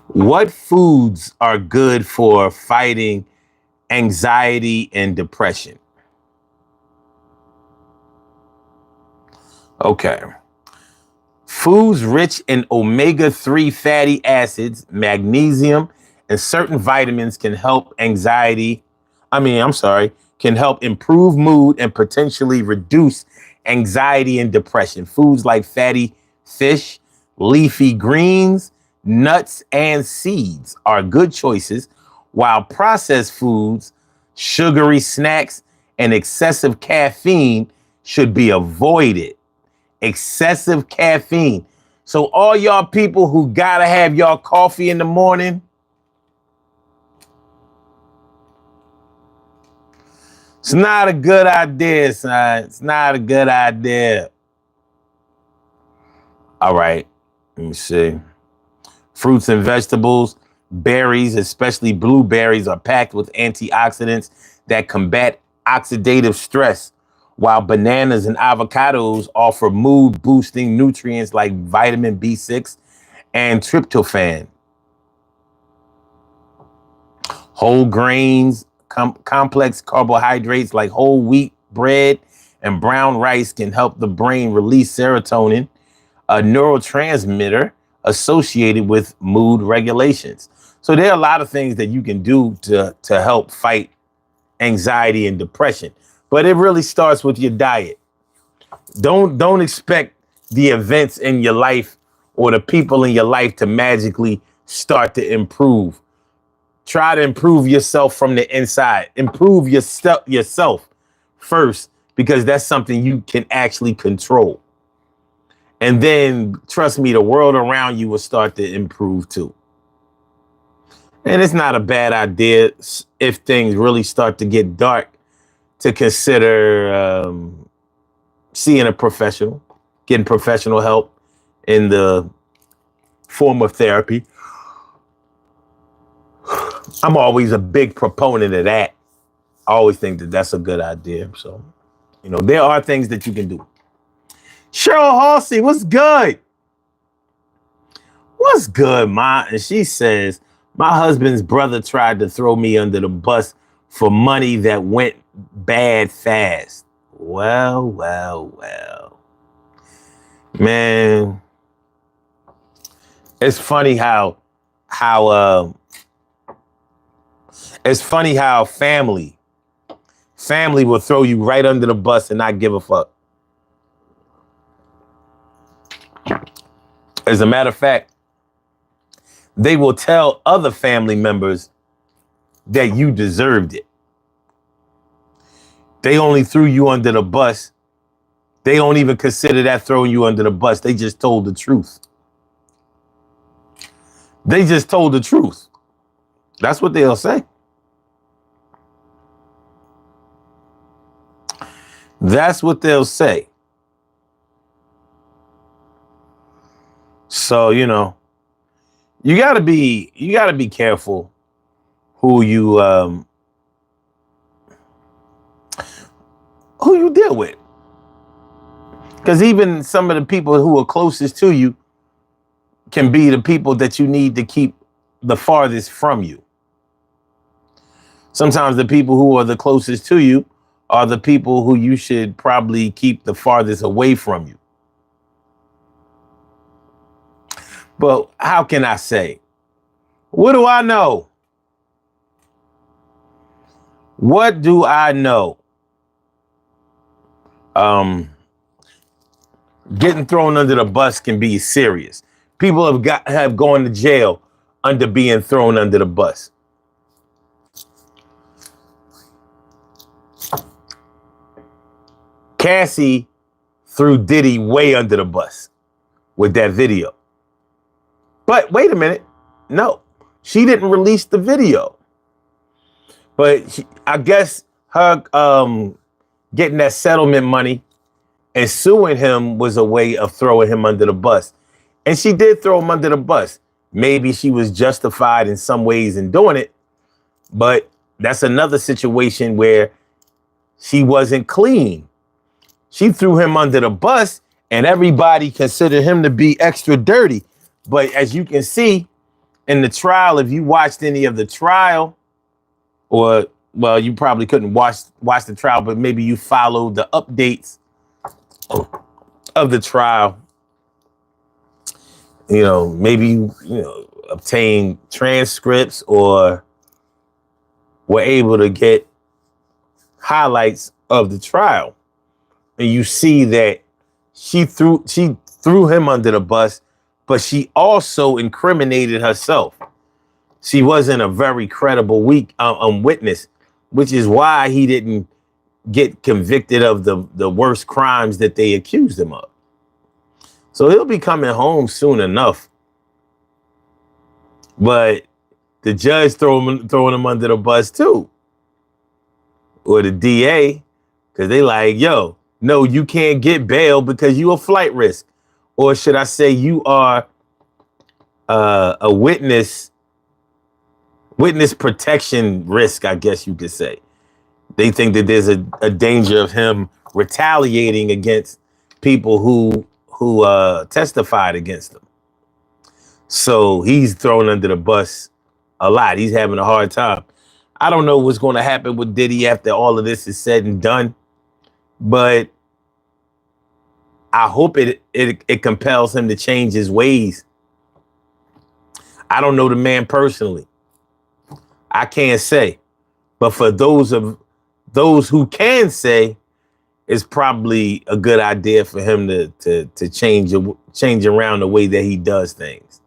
What foods are good for fighting anxiety and depression? Okay. Foods rich in omega-3 fatty acids, magnesium, and certain vitamins can help can help improve mood and potentially reduce anxiety and depression. Foods like fatty fish, leafy greens, nuts, and seeds are good choices, while processed foods, sugary snacks, and excessive caffeine should be avoided. Excessive caffeine. So all y'all people who gotta have y'all coffee in the morning, it's not a good idea, son. It's not a good idea. All right, let me see. Fruits and vegetables, berries, especially blueberries, are packed with antioxidants that combat oxidative stress, while bananas and avocados offer mood-boosting nutrients like vitamin B6 and tryptophan. Whole grains, complex carbohydrates like whole wheat bread and brown rice can help the brain release serotonin, a neurotransmitter associated with mood regulations. So there are a lot of things that you can do to help fight anxiety and depression. But it really starts with your diet. Don't expect the events in your life or the people in your life to magically start to improve. Try to improve yourself from the inside. Improve yourself first, because that's something you can actually control. And then, trust me, the world around you will start to improve too. And it's not a bad idea, if things really start to get dark, to consider seeing a professional, getting professional help in the form of therapy. I'm always a big proponent of that. I always think that that's a good idea. So, there are things that you can do. Cheryl Halsey, what's good? What's good, Ma? And she says, my husband's brother tried to throw me under the bus for money that went bad fast. Well. Man, it's funny how family will throw you right under the bus and not give a fuck. As a matter of fact, they will tell other family members that you deserved it. They only threw you under the bus. They don't even consider that throwing you under the bus. They just told the truth. They just told the truth. That's what they'll say. That's what they'll say. So, you know, you gotta be careful who you deal with. Because even some of the people who are closest to you can be the people that you need to keep the farthest from you. Sometimes the people who are the closest to you are the people who you should probably keep the farthest away from you. But how can I say? What do I know? What do I know? Getting thrown under the bus can be serious. People have gone to jail under being thrown under the bus. Cassie threw Diddy way under the bus with that video. But wait a minute. No, she didn't release the video. But I guess her getting that settlement money and suing him was a way of throwing him under the bus. And she did throw him under the bus. Maybe she was justified in some ways in doing it, but that's another situation where she wasn't clean. She threw him under the bus and everybody considered him to be extra dirty. But as you can see in the trial, if you watched any of the trial, or, well, you probably couldn't watch the trial, but maybe you followed the updates of the trial. You know, maybe you obtained transcripts or were able to get highlights of the trial. And you see that she threw him under the bus, but she also incriminated herself. She wasn't a very credible witness, which is why he didn't get convicted of the worst crimes that they accused him of. So he'll be coming home soon enough. But the judge throwing him under the bus too. Or the DA, because they like, yo, no, you can't get bail because you a flight risk. Or should I say you are a witness protection risk, I guess you could say. They think that there's a danger of him retaliating against people who testified against him. So he's thrown under the bus a lot. He's having a hard time. I don't know what's going to happen with Diddy after all of this is said and done, but I hope it compels him to change his ways. I don't know the man personally. I can't say. But for those who can say, it's probably a good idea for him to change around the way that he does things.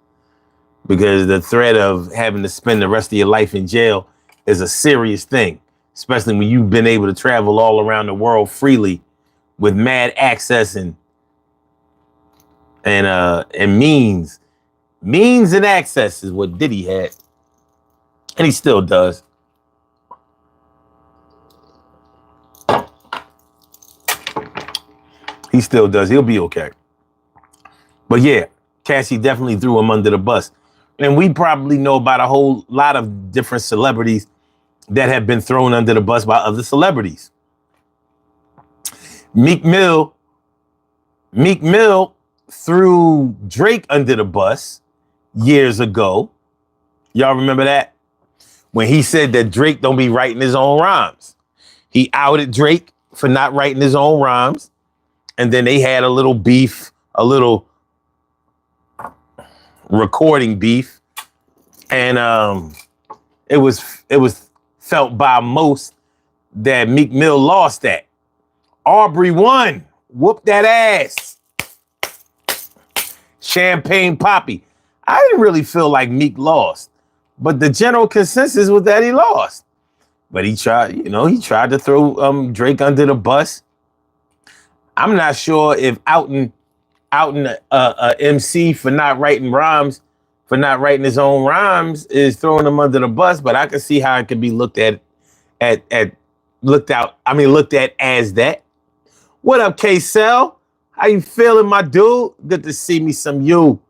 Because the threat of having to spend the rest of your life in jail is a serious thing, especially when you've been able to travel all around the world freely with mad access and means. Means and access is what Diddy had. And he still does. He still does. He'll be okay. But yeah, Cassie definitely threw him under the bus. And we probably know about a whole lot of different celebrities that have been thrown under the bus by other celebrities. Meek Mill threw Drake under the bus years ago. Y'all remember that? When he said that Drake don't be writing his own rhymes. He outed Drake for not writing his own rhymes. And then they had a little beef, a little recording beef. And it was felt by most that Meek Mill lost that. Aubrey won. Whoop that ass. Champagne Poppy. I didn't really feel like Meek lost, but the general consensus was that he lost. But he tried to throw Drake under the bus. I'm not sure if outing a MC for not writing rhymes, for not writing his own rhymes is throwing him under the bus, but I can see how it could be looked at as that. What up, K-Cell? How you feeling, my dude? Good to see me some you.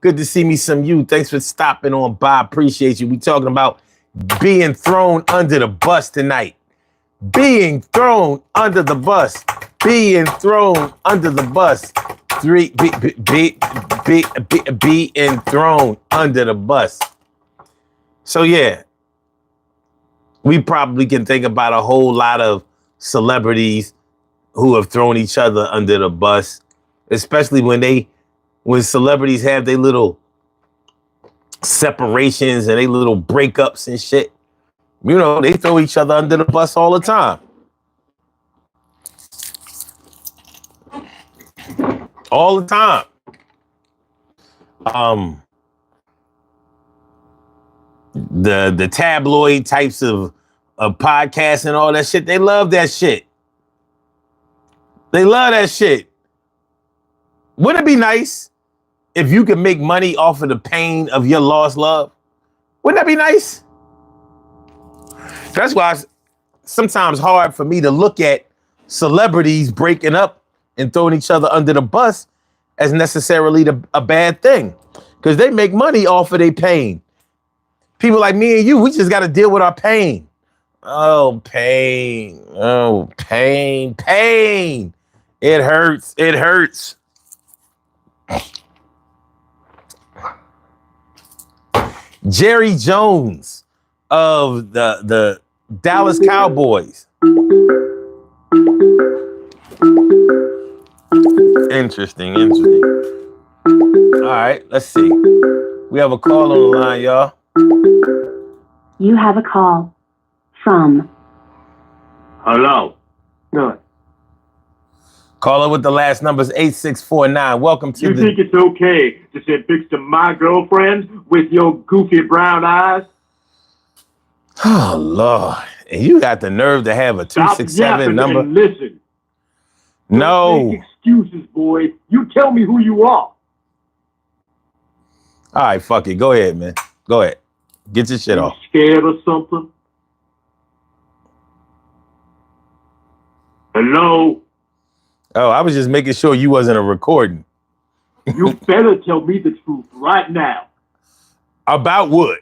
Good to see me some you. Thanks for stopping on by. Appreciate you. We talking about being thrown under the bus tonight. Being thrown under the bus. Being thrown under the bus. Being thrown under the bus. So yeah, we probably can think about a whole lot of celebrities who have thrown each other under the bus, especially when celebrities have their little separations and they little breakups and shit. You know, they throw each other under the bus all the time. All the time. The tabloid types of podcasts and all that shit, they love that shit. They love that shit. Wouldn't it be nice if you could make money off of the pain of your lost love? Wouldn't that be nice? That's why it's sometimes hard for me to look at celebrities breaking up and throwing each other under the bus as necessarily a bad thing, because they make money off of their pain. People like me and you, we just got to deal with our pain. Oh, pain. Oh, pain. Pain. It hurts. It hurts. Jerry Jones of the Dallas Cowboys. Interesting. All right, let's see. We have a call on the line, y'all. You have a call from. Hello. Good. Caller with the last numbers 8649. Welcome to You think it's okay to send pics to my girlfriend with your goofy brown eyes? Oh, Lord. And you got the nerve to have a 267 number? And listen. No. Don't make excuses, boy. You tell me who you are. All right, fuck it. Go ahead, man. Go ahead. Get your shit off. Scared or something? Hello? Oh, I was just making sure you wasn't a recording. You better tell me the truth right now. About what?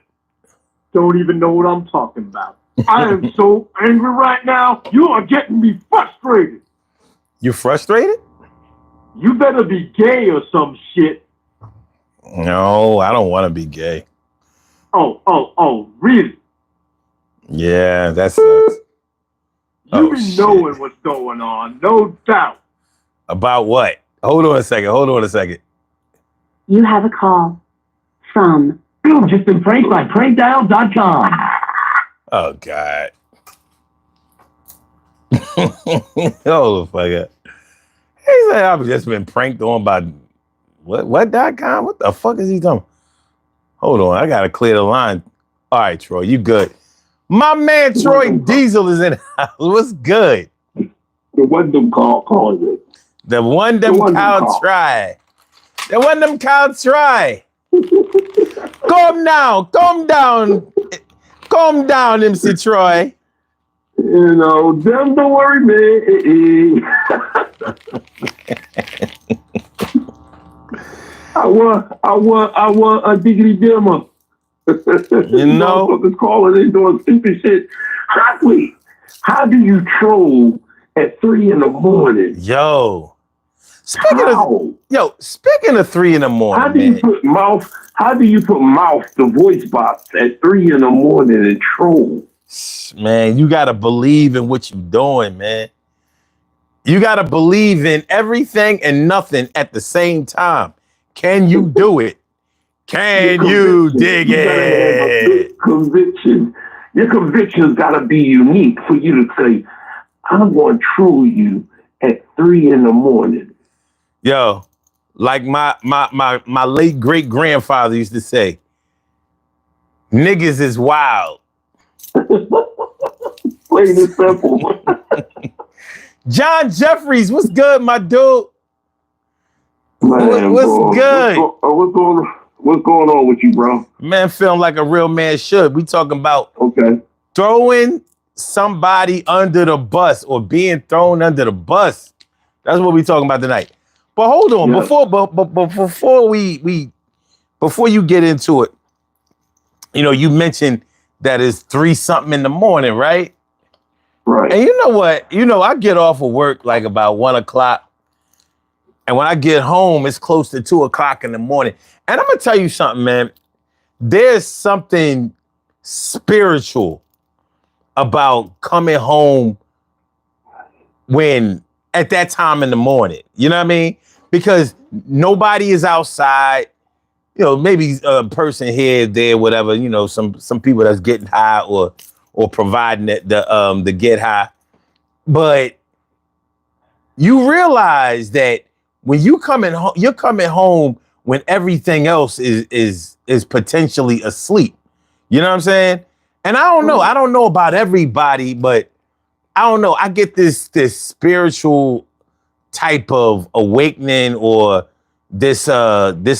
Don't even know what I'm talking about. I am so angry right now. You are getting me frustrated. You frustrated? You better be gay or some shit. No, I don't want to be gay. Oh, really? Yeah, that sucks. You be knowing what's going on, no doubt. About what? Hold on a second. You have a call from. You've just been pranked by prankdial.com. Oh, God. Hold the fuck up. He said I've just been pranked on by what.com? What the fuck is he talking? Hold on, I gotta clear the line. All right, Troy, you good. My man Troy Diesel is in the house. What's good? The one them calls it. The one them cow try. The one them cow try. Calm down, MC Troy. You know, them don't worry, man. I want a diggity dimmer. You know, motherfuckers calling in doing stupid shit. How do you troll at 3 a.m? Yo, speaking of 3 a.m, how do you put mouth the voice box at 3 a.m. and troll? Man, you gotta believe in what you're doing, man. You gotta believe in everything and nothing at the same time. Can you do it? Can you dig it? Conviction. Your conviction's gotta be unique for you to say, I'm going to troll you at 3 a.m. Yo, like my late great grandfather used to say, niggas is wild. Plain and simple. John Jeffries, what's good, my dude? Man, what's good? What's going on with you, bro? Man, feeling like a real man should. We talking about throwing somebody under the bus or being thrown under the bus. That's what we talking about tonight. But hold on, Yeah. before you get into it, you mentioned that it's 3 something in the morning, right? Right. And you know what? I get off of work like about 1 o'clock. And when I get home, it's close to 2 o'clock in the morning. And I'm gonna tell you something, man. There's something spiritual about coming home when at that time in the morning. You know what I mean? Because nobody is outside. Maybe a person here, there, whatever. Some people that's getting high or providing the get high. But you realize that when you're coming home when everything else is potentially asleep. You know what I'm saying? And I don't know. I don't know about everybody, but I don't know. I get this spiritual type of awakening or this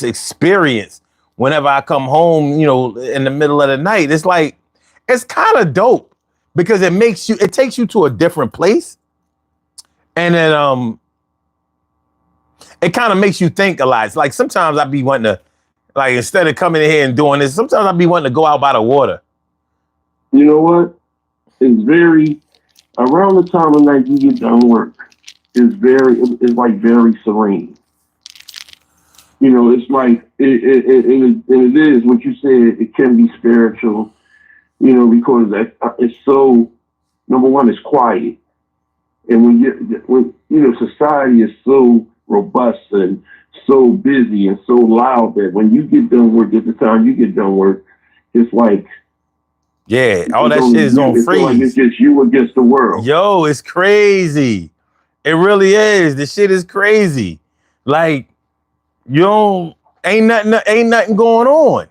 experience whenever I come home, in the middle of the night. It's like, it's kind of dope because it takes you to a different place. And then it kind of makes you think a lot. It's like sometimes I be wanting to, like, instead of coming in here and doing this, sometimes I be wanting to go out by the water. You know what? It's very around the time of night you get done work. It's like very serene. It's like it is what you said. It can be spiritual. Because it's so. Number one, it's quiet, and when society is so robust and so busy and so loud that when you get done work, at the time you get done work, it's like, yeah, all that shit is on freeze. Like it's just you against the world. Yo, it's crazy. It really is. The shit is crazy. Like, ain't nothing going on.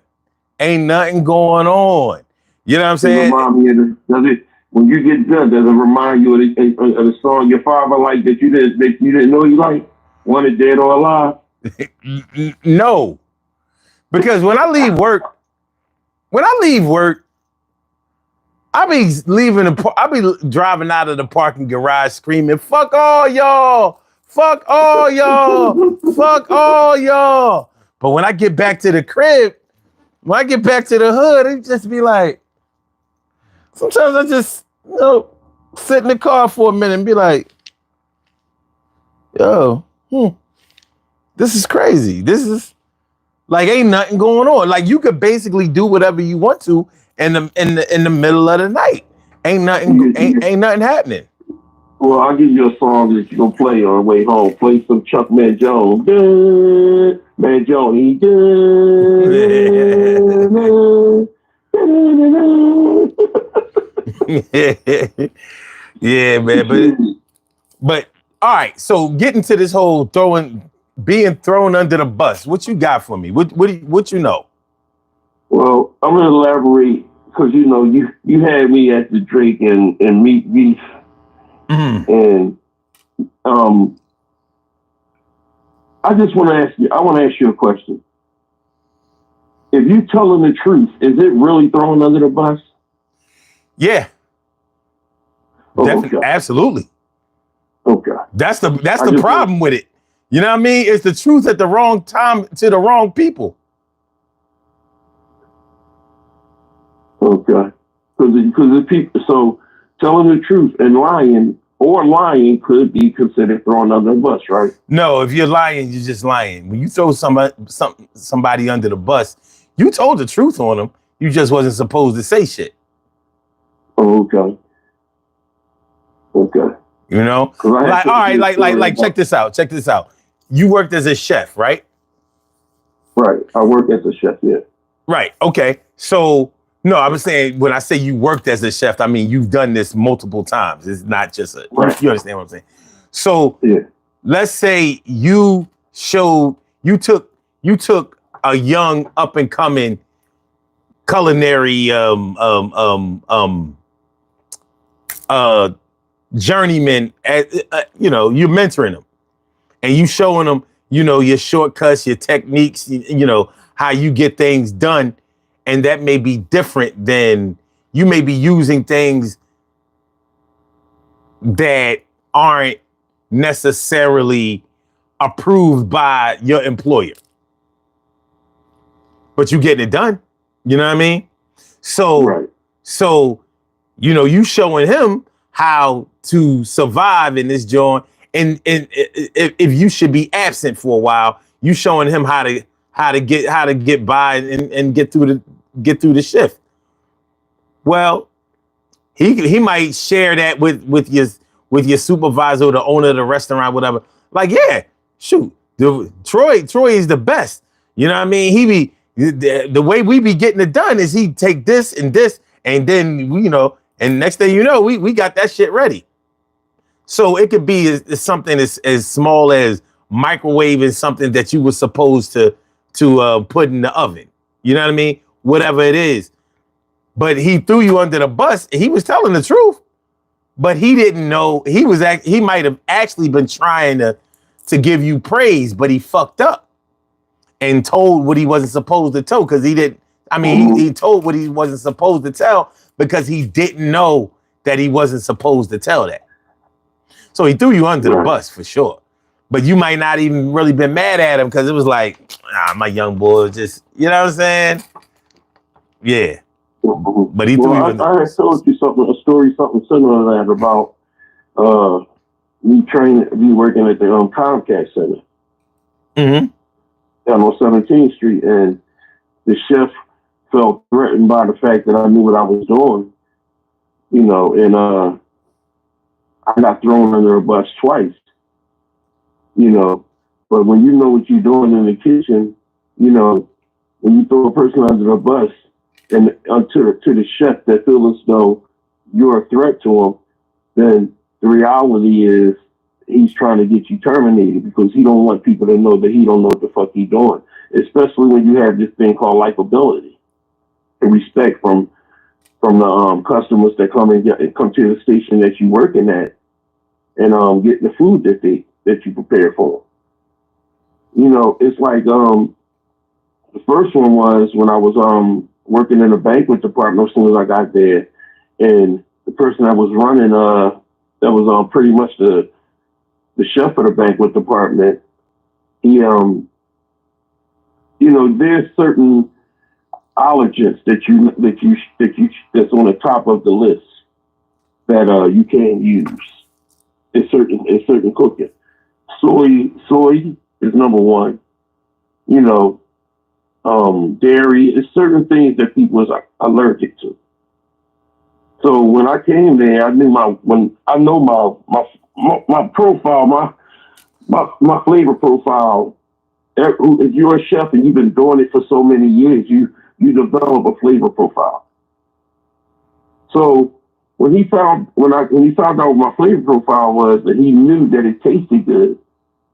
Ain't nothing going on. You know what I'm saying? Remind me when you get done, does it remind you of the song your father liked that you didn't know you liked? Wanted Dead or Alive? No. Because when I leave work, I be driving out of the parking garage screaming, fuck all y'all, fuck all y'all, fuck all y'all. But when I get back to the crib, when I get back to the hood, it just be like, sometimes I just, sit in the car for a minute and be like, yo, this is crazy. This is like, ain't nothing going on. Like, you could basically do whatever you want to in the middle of the night. Ain't nothing happening. Well, I'll give you a song that you're gonna play on the way home. Play some Chuck Man Jones. Man Jones, he Yeah, man. But all right. So getting to this whole being thrown under the bus. What you got for me? What you know? Well, I'm gonna elaborate because you had me at the Drake and Meat Beef, and I just want to ask you. I want to ask you a question. If you telling the truth, is it really thrown under the bus? Yeah. Definitely, okay. Absolutely. Okay. That's the problem with it. You know what I mean? It's the truth at the wrong time to the wrong people. Okay. Because the people, so telling the truth and lying could be considered thrown under the bus, right? No, if you're lying, you're just lying. When you throw somebody under the bus, you told the truth on them. You just wasn't supposed to say shit. Okay. Okay. Like, all right, like check this out. Check this out. You worked as a chef, right? Right. I work as a chef, yeah. Right. Okay. So, no, I was saying when I say you worked as a chef, I mean you've done this multiple times. It's not just right. You understand what I'm saying? So, yeah. Let's say you took a young up and coming culinary journeyman, you're mentoring them and you showing them, your shortcuts, your techniques, how you get things done. And that may be different than you may be using things that aren't necessarily approved by your employer, but you getting it done. You know what I mean? So, you showing him how to survive in this joint, and if you should be absent for a while, you showing him how to get by and get through the shift. Well, he might share that with your supervisor or the owner of the restaurant, whatever. Like, yeah, shoot, Troy is the best. You know what I mean? He be the way we be getting it done is he take this, and then and next thing you know, we got that shit ready. So it could be something as small as microwaving something that you were supposed to put in the oven. You know what I mean? Whatever it is. But he threw you under the bus. He was telling the truth, but he didn't know. He might have actually been trying to give you praise, but he fucked up and told what he wasn't supposed to tell because he didn't. I mean, he told what he wasn't supposed to tell because he didn't know that he wasn't supposed to tell that. So he threw you under the bus for sure. But you might not even really been mad at him because it was like, my young boy, just, you know what I'm saying? Yeah. But he threw you under the bus. I told you something similar to that about me working at the Comcast Center. Mm-hmm. Down on 17th Street, and the chef felt threatened by the fact that I knew what I was doing, and I got thrown under a bus twice, but when you know what you're doing in the kitchen, when you throw a person under a bus and to the chef that feels as though you're a threat to him, then the reality is he's trying to get you terminated because he don't want people to know that he don't know what the fuck he's doing, especially when you have this thing called likability and respect from the customers that come to the station that you're working at and getting the food that you prepare for them. It's like the first one was when I was working in the banquet department as soon as I got there, and the person that was running that was pretty much the chef of the banquet department, he there's certain allergens that's on the top of the list that you can't use. It's certain cooking. Soy is number one. Dairy is certain things that people is allergic to. So when I came there, I knew my profile, my flavor profile. If you're a chef and you've been doing it for so many years, you develop a flavor profile. So when he found out what my flavor profile was, that he knew that it tasted good,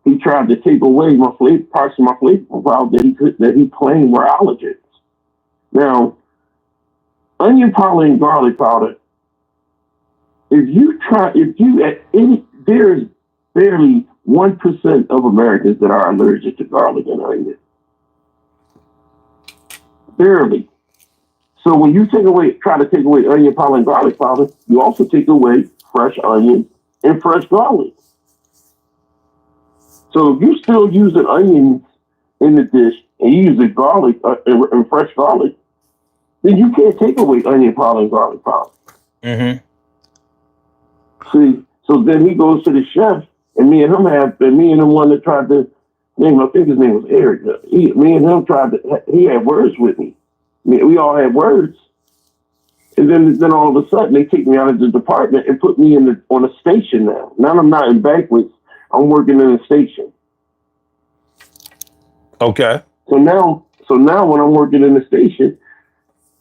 he tried to take away parts of my flavor profile that he claimed were allergens. Now, onion powder and garlic powder. There's barely 1% of Americans that are allergic to garlic and onion. Barely. So when you try to take away onion powder and garlic powder, you also take away fresh onion and fresh garlic. So if you still using onions in the dish and you use garlic and fresh garlic, then you can't take away onion powder and garlic powder. Mm-hmm. See, so then he goes to the chef, and me and him one that tried to name, I think his name was Eric. Me and him he had words with me. We all had words. And then all of a sudden they take me out of the department and put me on a station now. Now I'm not in banquets. I'm working in a station. Okay. So now when I'm working in the station,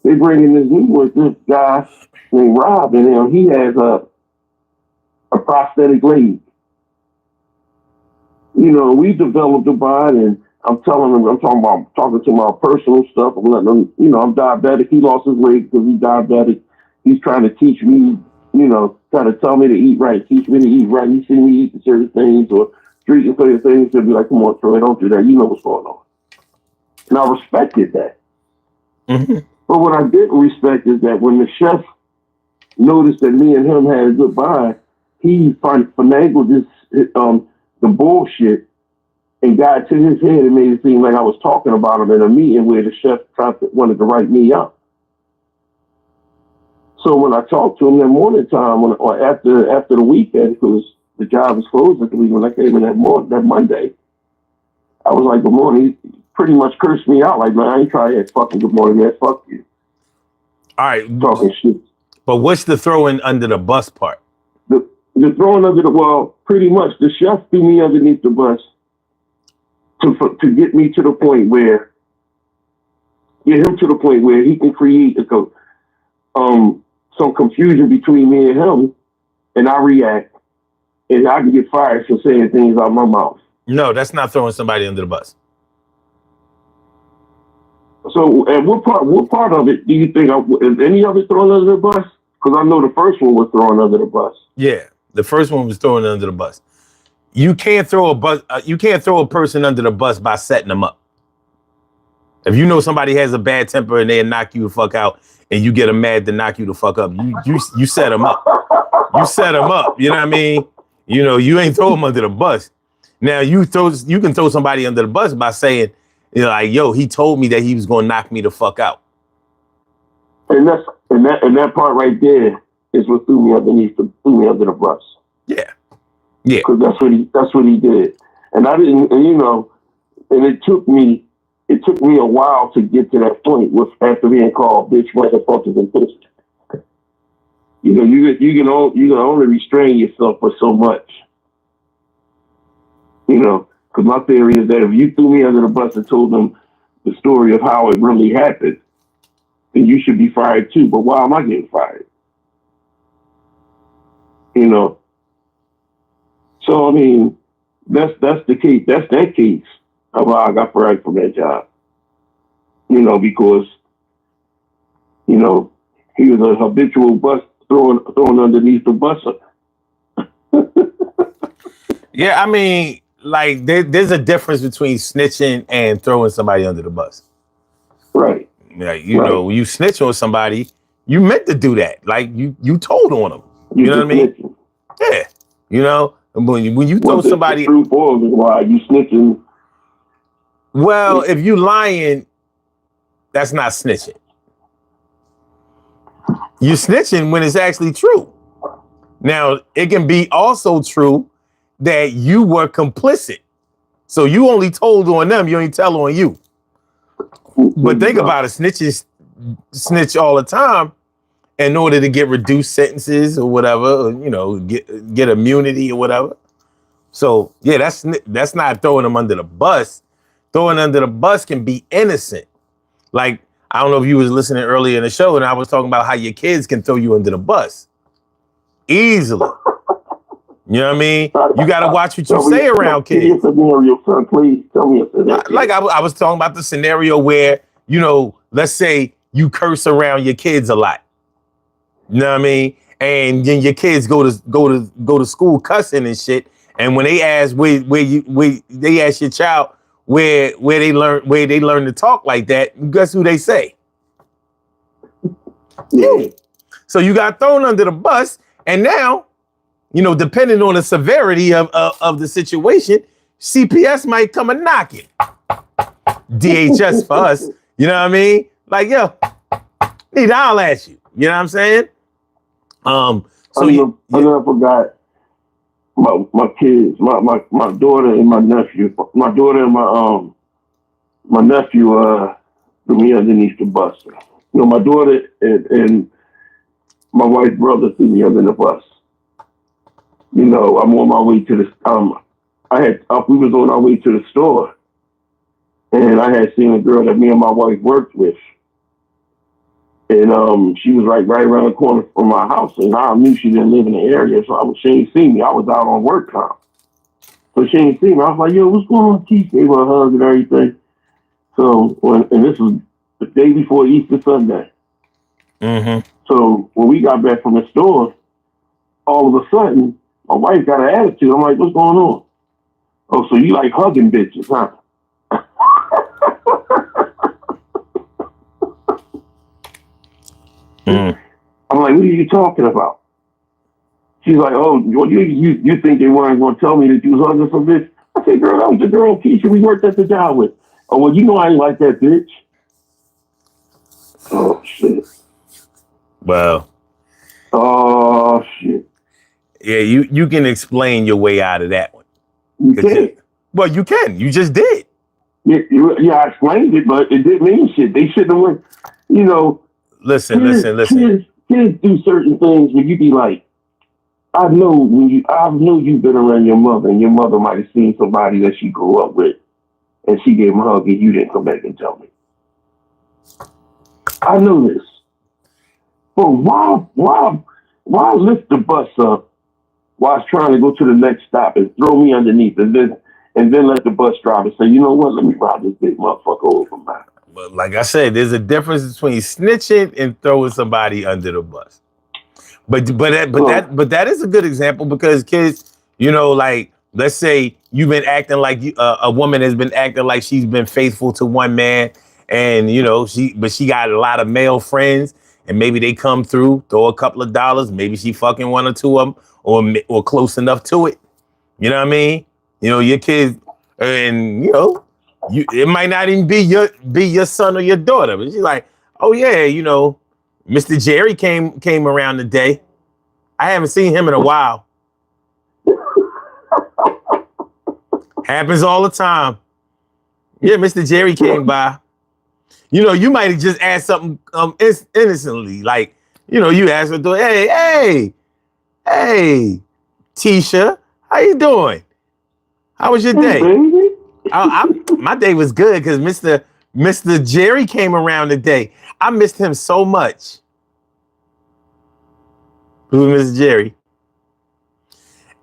they bring in this guy named Rob, and he has a prosthetic leg. We developed a bond, and I'm telling him, I'm talking to my personal stuff. I'm letting him, I'm diabetic. He lost his leg because he's diabetic. He's trying to teach me, trying to tell me to eat right, teach me to eat right. He see me eating certain things or drinking certain things. He'll be like, come on, Troy, don't do that. You know what's going on. And I respected that. Mm-hmm. But what I didn't respect is that when the chef noticed that me and him had a good bond, he finagled the bullshit and got to his head and made it seem like I was talking about him in a meeting where the chef wanted to write me up. So when I talked to him that morning time, or after the weekend, because the job was closed at the weekend, when I came in that Monday, I was like, good morning. He pretty much cursed me out, like, man, I ain't trying that fucking good morning, man. Fuck you. All right. Talking shit. But what's the throwing under the bus part? The throwing under pretty much the chef threw me underneath the bus to get me to the point where, get him to the point where he can create some confusion between me and him, and I react, and I can get fired for saying things out of my mouth. No, that's not throwing somebody under the bus. So, and what part of it do you think? Is any of it thrown under the bus? Because I know the first one was thrown under the bus. Yeah, the first one was thrown under the bus. You can't throw a person under the bus by setting them up. If you know somebody has a bad temper and they knock you the fuck out, and you get them mad to knock you the fuck up, you set them up. You set them up. You know what I mean? You know, you ain't throw them under the bus. Now you can throw somebody under the bus by saying, you know, like, yo, he told me that he was gonna knock me the fuck out. And that part right there is what threw me under the bus. Yeah. Yeah. Because that's what he did. And I didn't, and, you know, and it took me a while to get to that point after being called bitch, motherfuckers, and pussy. You know, you can only restrain yourself for so much. You know, because my theory is that if you threw me under the bus and told them the story of how it really happened, then you should be fired too. But why am I getting fired? You know. So I mean, that's the case. That's that case of how I got fired from that job. You know, because you know he was a habitual bus thrown underneath the bus. Yeah, I mean, like there's a difference between snitching and throwing somebody under the bus. Right. Like, you know, when you snitch on somebody, you meant to do that. Like you told on them. You know what I mean? Snitching. Yeah. You know, when you throw somebody. The truth or why you snitching? Well, if you lying, that's not snitching. You're snitching when it's actually true. Now, it can be also true that you were complicit. So you only told on them, you only tell on you. But think about it, snitches snitch all the time in order to get reduced sentences or whatever, or, you know, get immunity or whatever. So yeah, that's not throwing them under the bus. Throwing under the bus can be innocent. Like, I don't know if you was listening earlier in the show, and I was talking about how your kids can throw you under the bus easily. You know what I mean? You got to watch what you say around kids. Scenario, son, please tell me a scenario. Like I was talking about the scenario where, you know, let's say you curse around your kids a lot. You know what I mean? And then your kids go to school cussing and shit. And when they ask they ask your child where they learn to talk like that, guess who they say? Yeah. So you got thrown under the bus, and now, you know, depending on the severity of the situation, CPS might come and knock it. DHS for us, you know what I mean? Like, yo, need to holler at you. You know what I'm saying? So I never forgot my kids, my daughter and my nephew. My daughter and my nephew threw me underneath the bus. You know, my daughter and my wife's brother threw me under the bus. You know, I'm on my way to the we was on our way to the store, and I had seen a girl that me and my wife worked with. And she was right around the corner from my house, and I knew she didn't live in the area, so she didn't see me. I was out on work time, so she didn't see me. I was like, "Yo, what's going on?" Keith gave her a hug and everything. So and this was the day before Easter Sunday. Mm-hmm. So when we got back from the store, all of a sudden my wife got an attitude. I'm like, "What's going on?" "Oh, so you like hugging bitches, huh?" I'm like, "What are you talking about?" She's like, oh, you think they weren't going to tell me that you was under some bitch? I said, girl, that was the girl Keisha we worked at the job with. Oh, well, you know I ain't like that bitch. Oh, shit. Well. Oh, shit. Yeah, you can explain your way out of that one. You can't. Well, you can. You just did. Yeah, I explained it, but it didn't mean shit. They shouldn't have went, you know. Listen. Kids do certain things where you be like, I know you've been around your mother, and your mother might have seen somebody that she grew up with, and she gave him a hug, and you didn't come back and tell me. I know this. But why lift the bus up while I was trying to go to the next stop and throw me underneath, and then let the bus driver say, you know what, let me ride this big motherfucker over my. But like I said, there's a difference between snitching and throwing somebody under the bus. But that is a good example because kids, you know, like let's say you've been acting like a woman has been acting like she's been faithful to one man, and you know she got a lot of male friends, and maybe they come through, throw a couple of dollars, maybe she fucking one or two of them, or close enough to it. You know what I mean? You know your kids, and you know, it might not even be your son or your daughter, but she's like, oh yeah, you know. Mr. Jerry came around today. I haven't seen him in a while. Happens all the time. Yeah, Mr. Jerry came by. You know, you might have just asked something innocently. Like, you know, you asked her, hey, Tisha, how you doing? How was your day? My day was good because Mr. Jerry came around today. I missed him so much. Who's Mr. Jerry?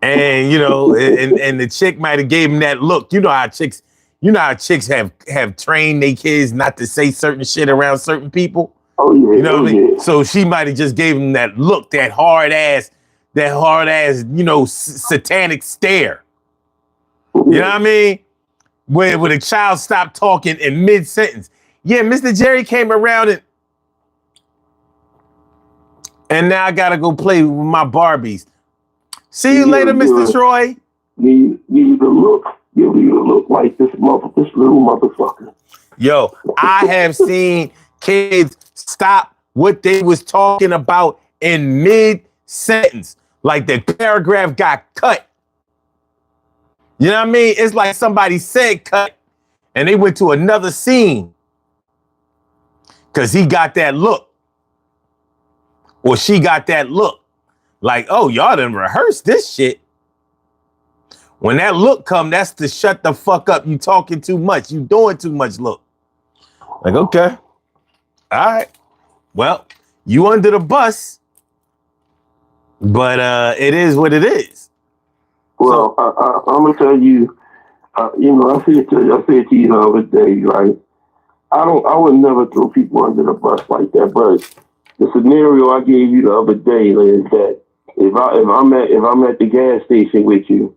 And you know, and the chick might have gave him that look. You know how chicks have trained their kids not to say certain shit around certain people. Oh yeah. You know what I mean? So she might have just gave him that look, that hard ass, you know, satanic stare. You know what I mean? Where a child stopped talking in mid-sentence. Yeah, Mr. Jerry came around and now I gotta go play with my Barbies. See you later, Mr. Troy. You need to look like this little motherfucker. Yo, I have seen kids stop what they was talking about in mid-sentence. Like the paragraph got cut. You know what I mean? It's like somebody said cut and they went to another scene. Cause he got that look. Or she got that look. Like, oh, y'all done rehearsed this shit. When that look come, that's to shut the fuck up. You talking too much. You doing too much look. Like, okay. All right. Well, you under the bus. But it is what it is. Well, so, I'm going to tell you, you know, I said to you the other day, right? I would never throw people under the bus like that, but the scenario I gave you the other day is that if I'm at the gas station with you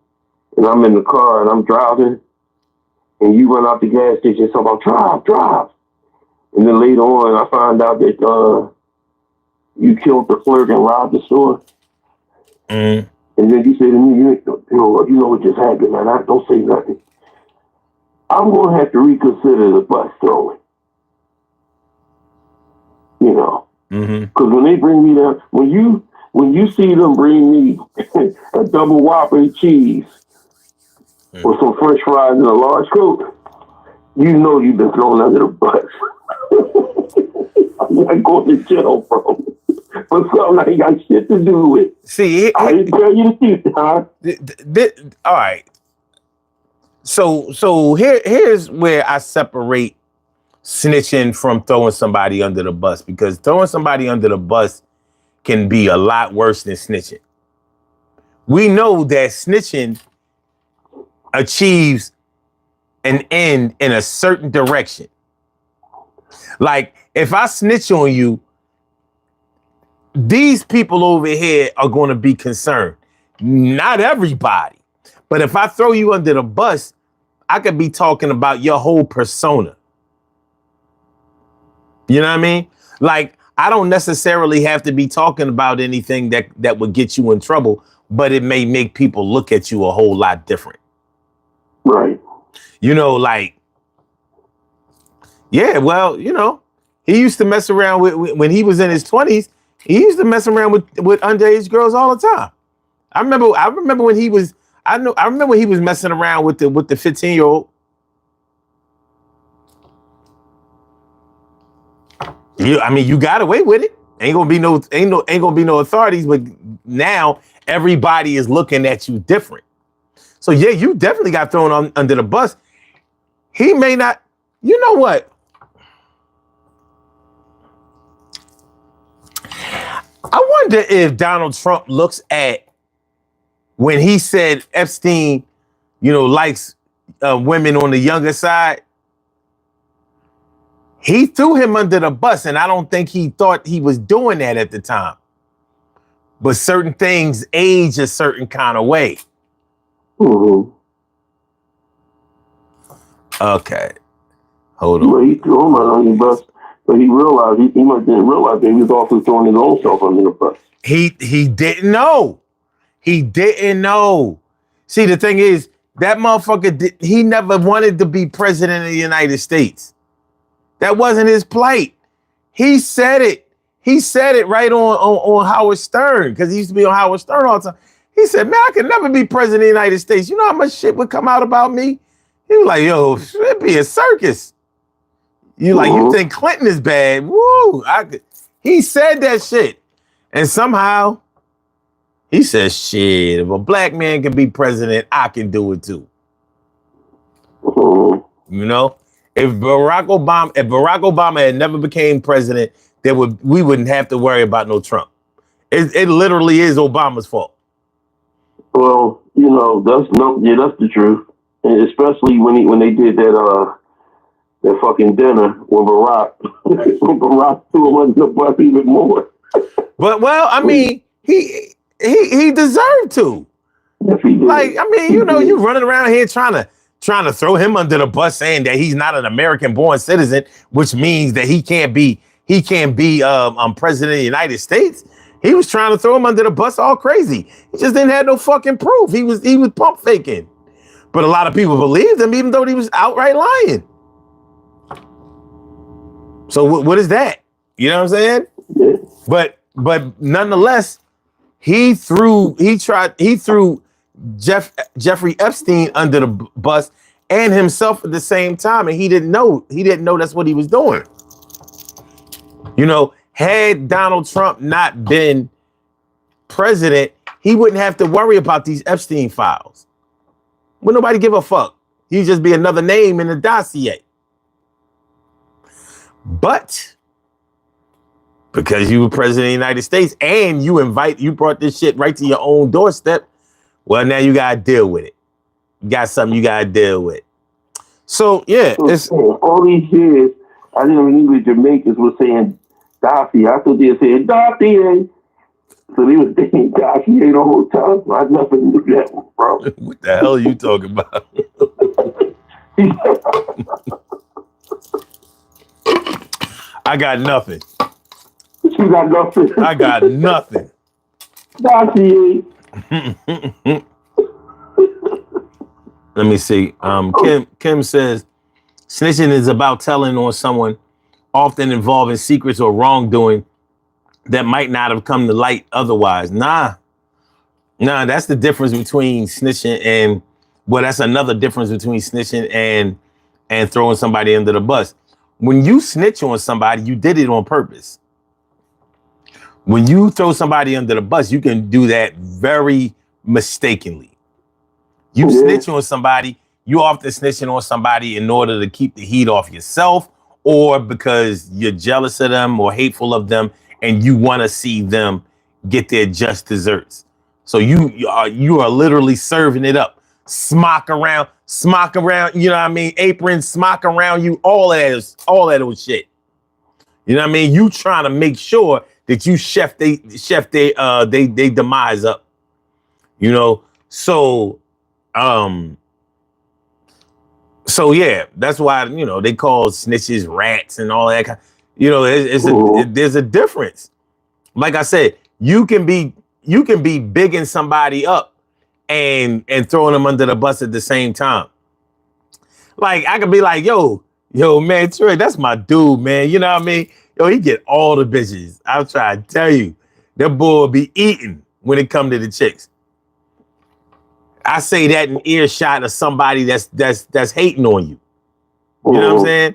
and I'm in the car and I'm driving and you run out the gas station and talk about drive. And then later on I find out that you killed the clerk and robbed the store. Mm. And then you say to me, you know what just happened, man. I don't say nothing. I'm gonna have to reconsider the bus throwing. You know. Because when they bring me down, when you see them bring me a double Whopper cheese with some French fries and a large Coke, you know you've been thrown under the bus. I'm not going to jail, bro. For something I ain't got shit to do with. See, I didn't tell you the truth, huh? All right. So here's where I separate snitching from throwing somebody under the bus, because throwing somebody under the bus can be a lot worse than snitching. We know that snitching achieves an end in a certain direction. Like if I snitch on you, these people over here are going to be concerned. Not everybody. But if I throw you under the bus, I could be talking about your whole persona. You know what I mean? Like, I don't necessarily have to be talking about anything that would get you in trouble, but it may make people look at you a whole lot different. Right. You know, like, yeah, well, you know, he used to mess around with when he was in his 20s. He used to mess around with underage girls all the time. I remember when he was. I remember when he was messing around with the 15-year-old. You got away with it. Ain't gonna be no authorities, but now everybody is looking at you different. So yeah, you definitely got thrown under the bus. He may not. You know what? I wonder if Donald Trump looks at when he said Epstein, likes women on the younger side. He threw him under the bus, and I don't think he thought he was doing that at the time. But certain things age a certain kind of way. Mm-hmm. Okay. Hold on. Well, he threw him under the bus, but he realized he must didn't realize that he was also throwing his own self under the bus. He didn't know. He didn't know. See, the thing is, that motherfucker, he never wanted to be president of the United States. That wasn't his plight. He said it. He said it right on Howard Stern, because he used to be on Howard Stern all the time. He said, man, I could never be president of the United States. You know how much shit would come out about me? He was like, yo, it'd be a circus. You think Clinton is bad? Woo! He said that shit. And somehow, he says, shit, if a black man can be president, I can do it too. You know? If Barack Obama had never became president, we wouldn't have to worry about no Trump. It literally is Obama's fault. Well, that's the truth. And especially when they did that fucking dinner with Barack. Barack threw him under the bus even more. But I mean, he deserved to. Yes, he did. Like, I mean, you running around here trying to throw him under the bus, saying that he's not an American-born citizen, which means that he can't be president of the United States. He was trying to throw him under the bus all crazy. He just didn't have no fucking proof. He was pump faking. But a lot of people believed him, even though he was outright lying. So what is that? You know what I'm saying? Yeah. But nonetheless, he threw Jeffrey Epstein under the bus and himself at the same time, and he didn't know that's what he was doing. Had Donald Trump not been president, he wouldn't have to worry about these Epstein files. Would nobody give a fuck? He'd just be another name in the dossier. But because you were president of the United States and you brought this shit right to your own doorstep, well, now you gotta deal with it. You got something you gotta deal with. So yeah, it's all these years I didn't even know the Jamaicans were saying dossier. I thought they were saying dossier. So they were saying dossier the whole time. So I never knew that one, bro. What the hell are you talking about? I got nothing. You got nothing. I got nothing. Dossier. Let me see. Kim says, snitching is about telling on someone, often involving secrets or wrongdoing that might not have come to light otherwise. Nah, that's the difference between snitching and, that's another difference between snitching and throwing somebody under the bus. When you snitch on somebody, you did it on purpose. When you throw somebody under the bus, you can do that very mistakenly. You snitch on somebody, you often snitching on somebody in order to keep the heat off yourself, or because you're jealous of them or hateful of them and you want to see them get their just desserts. So you are literally serving it up. Smock around, you know what I mean? Apron, smock around you, all that old shit. You know what I mean? You trying to make sure that you chef they demise up. So yeah, that's why they call snitches rats and all that kind. You know, there's a difference. Like I said, you can be bigging somebody up and throwing them under the bus at the same time. Like I could be like, yo, man, Trey, that's my dude, man. You know what I mean? Yo, he get all the bitches. I'm trying to tell you, that boy will be eating when it come to the chicks. I say that in earshot of somebody that's hating on you. You know what I'm saying?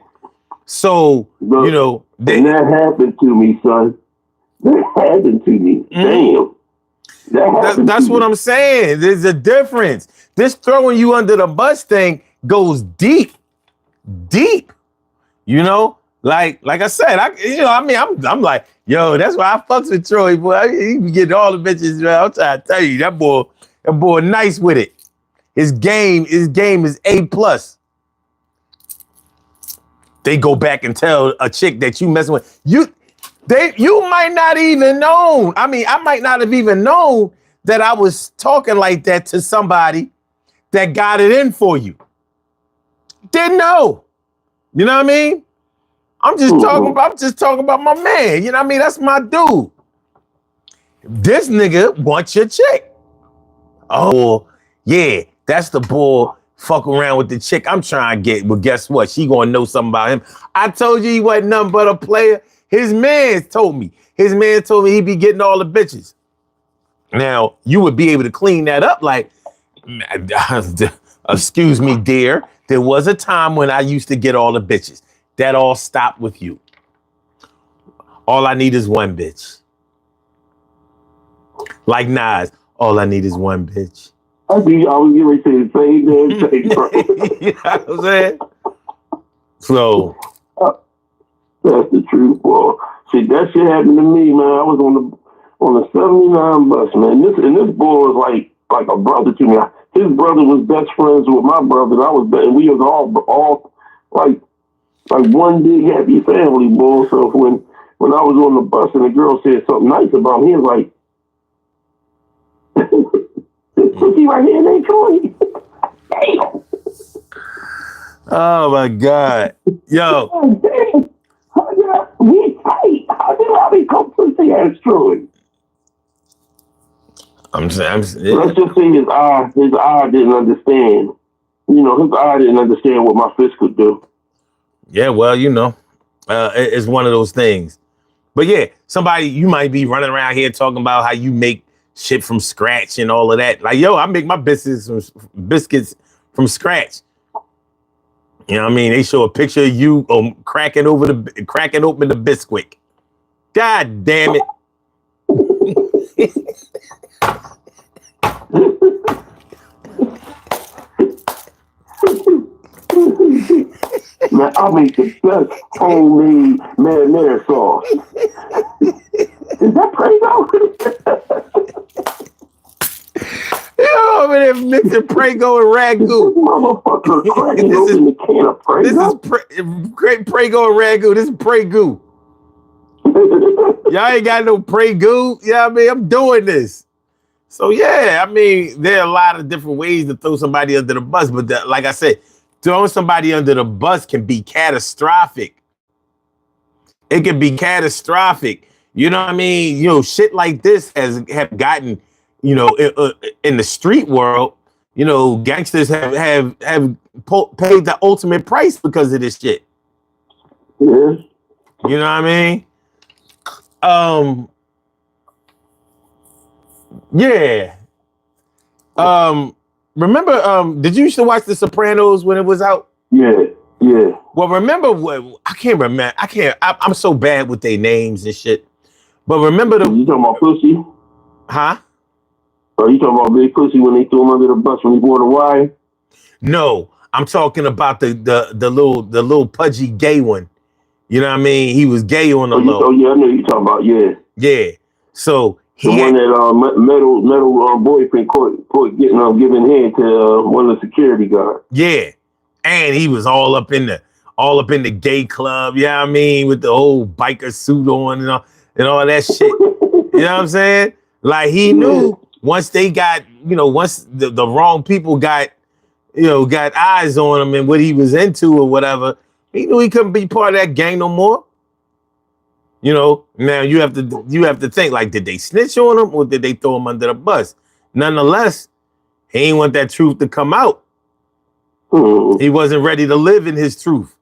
So, you know, and that happened to me, son. That happened to me. Damn. That's what I'm saying. There's a difference. This throwing you under the bus thing goes deep. You know, like I said, I'm like, yo, that's why I fucks with Troy, boy. He be getting all the bitches. Man. I'm trying to tell you, that boy nice with it. His game is A+. They go back and tell a chick that you messing with. You might not even know. I mean, I might not have even known that I was talking like that to somebody that got it in for you. Didn't know. You know what I mean? I'm just talking about my man. You know what I mean? That's my dude. This nigga wants your chick. Oh, yeah, that's the boy. Fuck around with the chick I'm trying to get. But guess what? She gonna know something about him. I told you he wasn't nothing but a player. His man told me he be getting all the bitches. Now, you would be able to clean that up like, excuse me, dear. There was a time when I used to get all the bitches. That all stopped with you. All I need is one bitch. Like Nas, all I need is one bitch. I was getting ready to say the same thing, bro. You know what I'm saying? So that's the truth, boy. Shit, that shit happened to me, man. I was on the 79 bus, man. This boy was like a brother to me. His brother was best friends with my brother. And we was all like one big happy family, boy. So when I was on the bus and the girl said something nice about me, he was like, this pussy right here, they Troy. Damn. oh my God. Yo. Oh, damn. We tight. How did I become pussy ass Troy? Let's just say his eye didn't understand. You know, his eye didn't understand what my fist could do. Yeah, well, you know, it's one of those things. But yeah, somebody, you might be running around here talking about how you make shit from scratch and all of that. Like, yo, I make my biscuits from scratch. You know what I mean? They show a picture of you cracking open the biscuit. God damn it. Man, I make the best homemade marinara sauce. Is that Prego? Yo, over there mixing Prego and Ragu. Motherfucker cracking open the can of Prego. This is Prego and Ragu. This is Prego. Y'all ain't got no Prego. You know what I mean? I'm doing this. So yeah, I mean, there are a lot of different ways to throw somebody under the bus, but like I said, throwing somebody under the bus can be catastrophic. It can be catastrophic. You know what I mean? You know, shit like this have gotten, you know, in the street world, you know, gangsters have paid the ultimate price because of this shit. Yeah. You know what I mean? Yeah. Remember, did you used to watch The Sopranos when it was out? Yeah. Well, remember what I can't remember. I'm so bad with their names and shit. But remember you talking about Pussy? Huh? Are you talking about Big Pussy when they threw him under the bus when he wore the wire? No, I'm talking about the little pudgy gay one. You know what I mean? He was gay on the low. Oh yeah, I know you're talking about. Yeah. So the one that metal boyfriend caught giving head to one of the security guards. Yeah, and he was all up in the gay club. Yeah, you know I mean, with the old biker suit on and all that shit. You know what I'm saying? Like he knew once they got, you know, once the wrong people got eyes on him and what he was into or whatever, he knew he couldn't be part of that gang no more. You know, now you have to think, like, did they snitch on him or did they throw him under the bus? Nonetheless, he ain't want that truth to come out. He wasn't ready to live in his truth.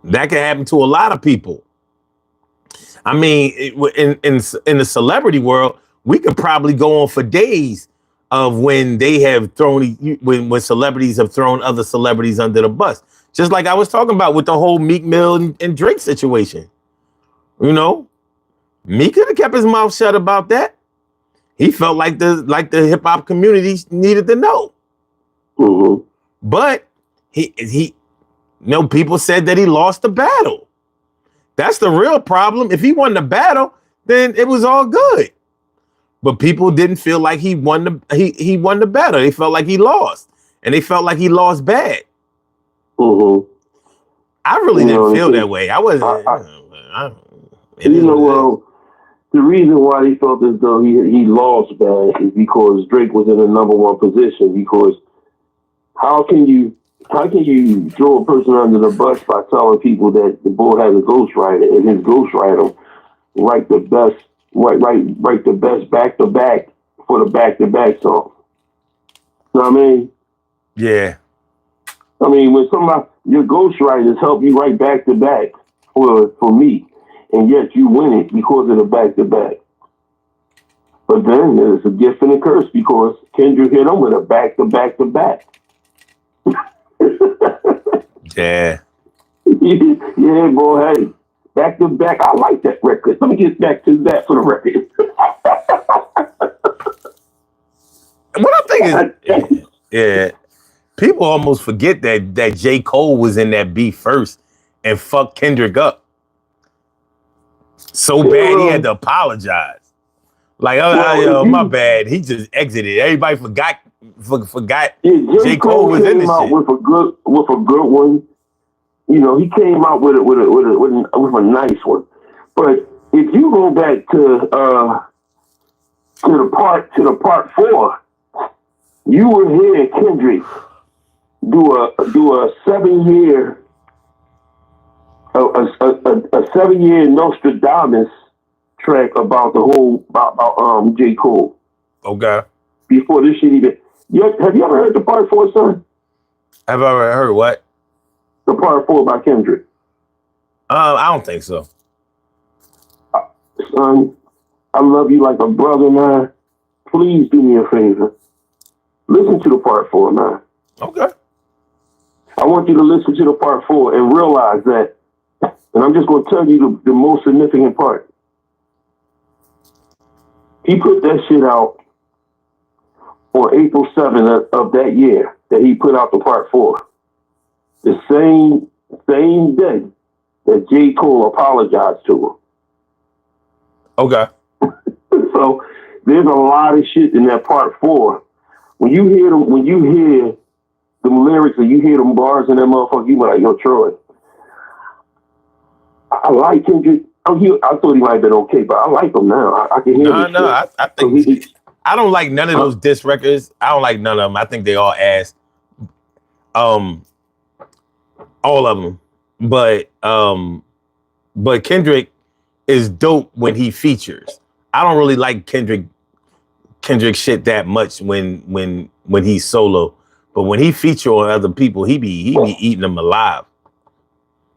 That can happen to a lot of people. I mean, in the celebrity world, we could probably go on for days of when they have thrown when celebrities have thrown other celebrities under the bus. Just like I was talking about with the whole Meek Mill and Drake situation. You know, Meek could have kept his mouth shut about that. He felt like the hip hop community needed to know. Mm-hmm. But he people said that he lost the battle. That's the real problem. If he won the battle, then it was all good. But people didn't feel like he won the battle. They felt like he lost, and they felt like he lost bad. Mm-hmm. I really didn't feel that way. I wasn't. The reason why they felt as though he lost bad is because Drake was in the number one position. Because how can you throw a person under the bus by telling people that the boy has a ghostwriter and his ghostwriter write the best back to back for the back to back song? You know what I mean? Yeah. I mean, when your ghostwriters help you write back to back for me, and yet you win it because of the back to back. But then there's a gift and a curse because Kendrick hit him with a back to back to back. Yeah. Yeah, boy, hey, back to back. I like that record. Let me get back to that for the record. What I think is, yeah, people almost forget that J. Cole was in that beef first and fucked Kendrick up so bad he had to apologize. Like, my bad. He just exited. Everybody forgot. J. Cole was in this shit with a good one. You know, he came out with a nice one. But if you go back to the part 4, you will hear Kendrick do a 7-year a 7-year Nostradamus track about J. Cole. Okay. Before this shit even. Have you ever heard the part 4, son? Have I ever heard what? The part 4 by Kendrick. I don't think so. Son, I love you like a brother, man. Please do me a favor. Listen to the part 4, man. Okay. I want you to listen to the part 4 and realize that, and I'm just going to tell you the most significant part. He put that shit out on April 7th of that year that he put out the part 4. The same day that J. Cole apologized to him. Okay. So there's a lot of shit in that part 4. When you hear the lyrics or you hear them bars and that motherfucker, you be like, yo, Troy, I like Kendrick. I thought he might have been okay, but I like him now. I can hear him. I think I don't like none of those diss records. I don't like none of them. I think they all ass. All of them. But Kendrick is dope when he features. I don't really like Kendrick shit that much when he's solo. But when he feature on other people, he be eating them alive.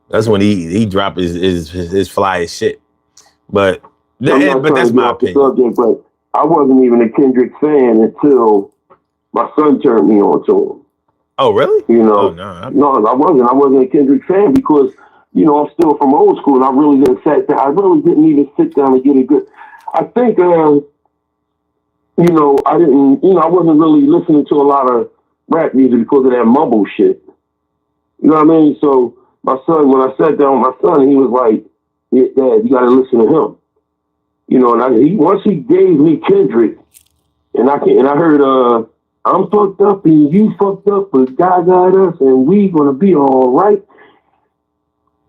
That's when he drop his fly as shit. But that's my opinion. Subject, but I wasn't even a Kendrick fan until my son turned me on to him. Oh, really? You know, no, I wasn't. I wasn't a Kendrick fan because, you know, I'm still from old school, and I really didn't sit down. I really didn't even sit down and get a good. I think, I wasn't really listening to a lot of rap music because of that mumble shit. You know what I mean? So my son, when I sat down with my son, he was like, yeah, Dad, you got to listen to him. You know, and once he gave me Kendrick, and I heard, I'm fucked up and you fucked up, but God got us and we gonna be all right.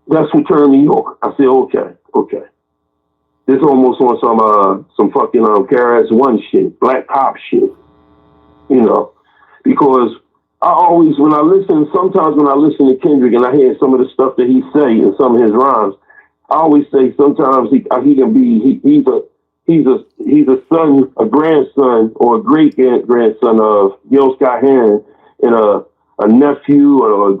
That's what turned me on. I said, okay. This almost on some fucking KRS-One shit, Black Cop shit. You know, because sometimes when I listen to Kendrick and I hear some of the stuff that he say and some of his rhymes, always say sometimes he can be he's a son, a grandson, or a great grandson of Gil Scott Heron, and a nephew or a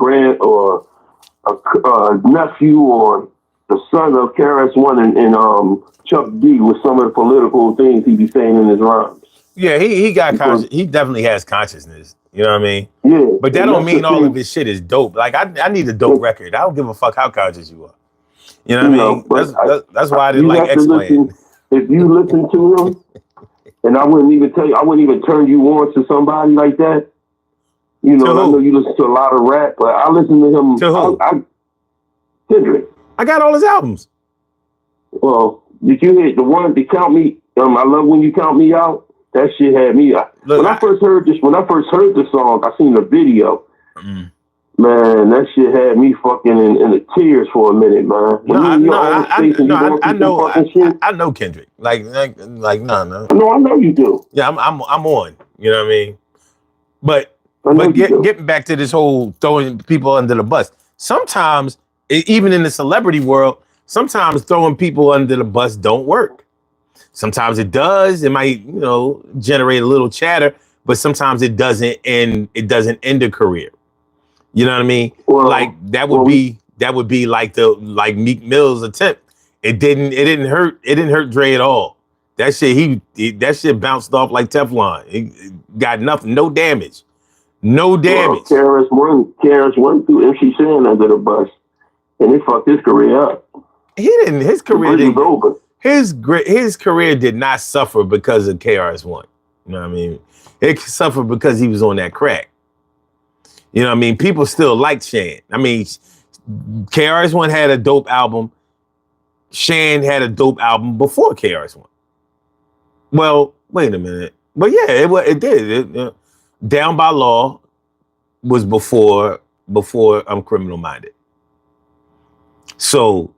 nephew or the son of KRS-One and Chuck D with some of the political things he be saying in his rhymes. Yeah, he got conscious. He definitely has consciousness. You know what I mean? Yeah, but that don't mean all of his shit is dope. Like I need a dope record. I don't give a fuck how conscious you are. You know what I mean? That's why I didn't like X-Plan. If you listen to him, and I wouldn't even turn you on to somebody like that. You know, I know you listen to a lot of rap, but I listen to him. To who? Kendrick. I got all his albums. Well, did you hit the one to Count Me? I Love When You Count Me Out. That shit had me. When I first heard the song, I seen the video. Man, that shit had me fucking in the tears for a minute, man. I know Kendrick. Like no. No, I know you do. Yeah, I'm on. You know what I mean? But getting back to this whole throwing people under the bus. Sometimes, even in the celebrity world, sometimes throwing people under the bus don't work. Sometimes it does. It might, generate a little chatter, but sometimes it doesn't, and it doesn't end a career. You know what I mean? Well, like that would be like Meek Mill's attempt. It didn't hurt Dre at all. That shit bounced off like Teflon. It got nothing, no damage. No damage. KRS-One threw MC Shan under the bus, and it fucked his career up. His career didn't over. His career did not suffer because of KRS-One. You know what I mean? It suffered because he was on that crack. You know what I mean? People still liked Shan. I mean, KRS-One had a dope album. Shan had a dope album before KRS-One. Well, wait a minute. But yeah, it did. Down by Law was before Criminal Minded. So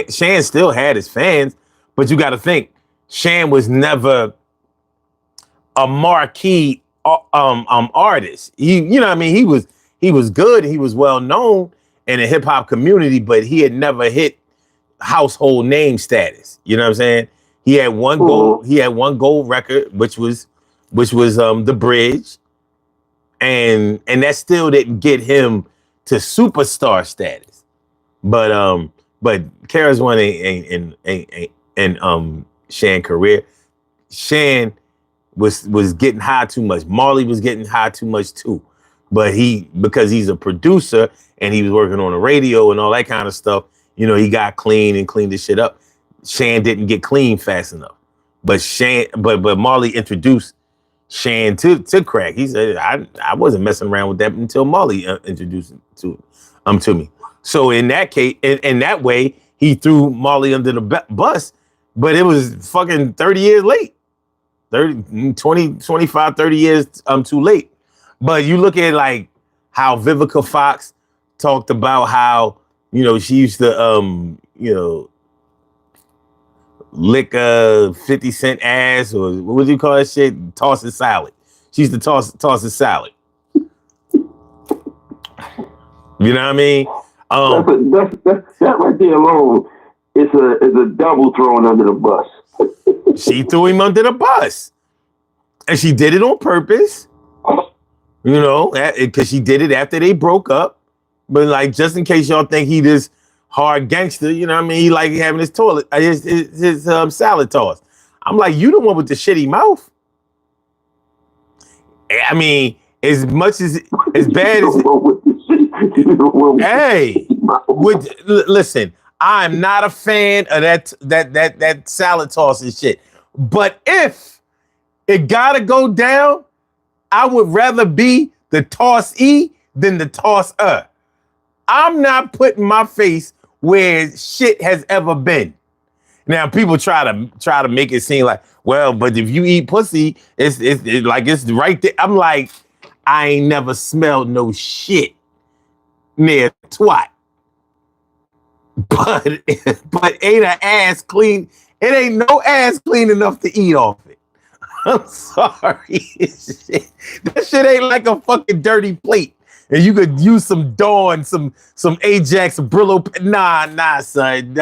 Shan still had his fans, but you got to think Shan was never a marquee artist. You know what I mean? He was good. He was well known in the hip hop community, but he had never hit household name status. You know what I'm saying? He had one gold. He had one gold record, which was The Bridge, and that still didn't get him to superstar status. But KRS-One and Shan career. Shan was getting high too much. Marley was getting high too much too. But because he's a producer and he was working on the radio and all that kind of stuff, he got clean and cleaned the shit up. Shan didn't get clean fast enough. But Marley introduced Shan to crack. He said, I wasn't messing around with that until Marley introduced it to me. So in that case, in that way, he threw Marley under the bus, but it was fucking 30 years late. 30, 20, 25, 30 years too late. But you look at like how Vivica Fox talked about how, she used to, lick a 50 cent ass, or what do you call that shit? Toss a salad. She used to toss a salad. You know what I mean? That right there alone is a double throwing under the bus. She threw him under the bus, and she did it on purpose. Because she did it after they broke up. But like, just in case y'all think he this hard gangster, you know what I mean? He like having his toilet, his salad toss. I'm like, you the one with the shitty mouth. I mean, as bad as. Hey, listen, I'm not a fan of that salad toss and shit. But if it gotta go down, I would rather be the toss-e than the toss-er. I'm not putting my face where shit has ever been. Now people try to make it seem like, well, but if you eat pussy, it's like it's right there. I'm like, I ain't never smelled no shit near twat. But ain't an ass clean. It ain't no ass clean enough to eat off it. I'm sorry. That shit ain't like a fucking dirty plate. and you could use some Dawn, some Ajax, some Brillo. Nah, son,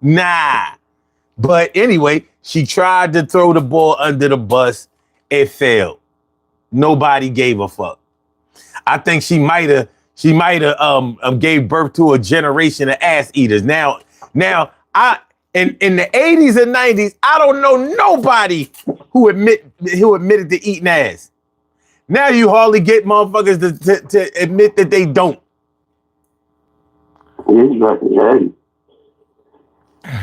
nah. But anyway, she tried to throw the ball under the bus. It failed. Nobody gave a fuck. I think she might have gave birth to a generation of ass eaters. Now I in the 80s and 90s, I don't know nobody who admitted to eating ass. Now you hardly get motherfuckers to admit that they don't. Yeah,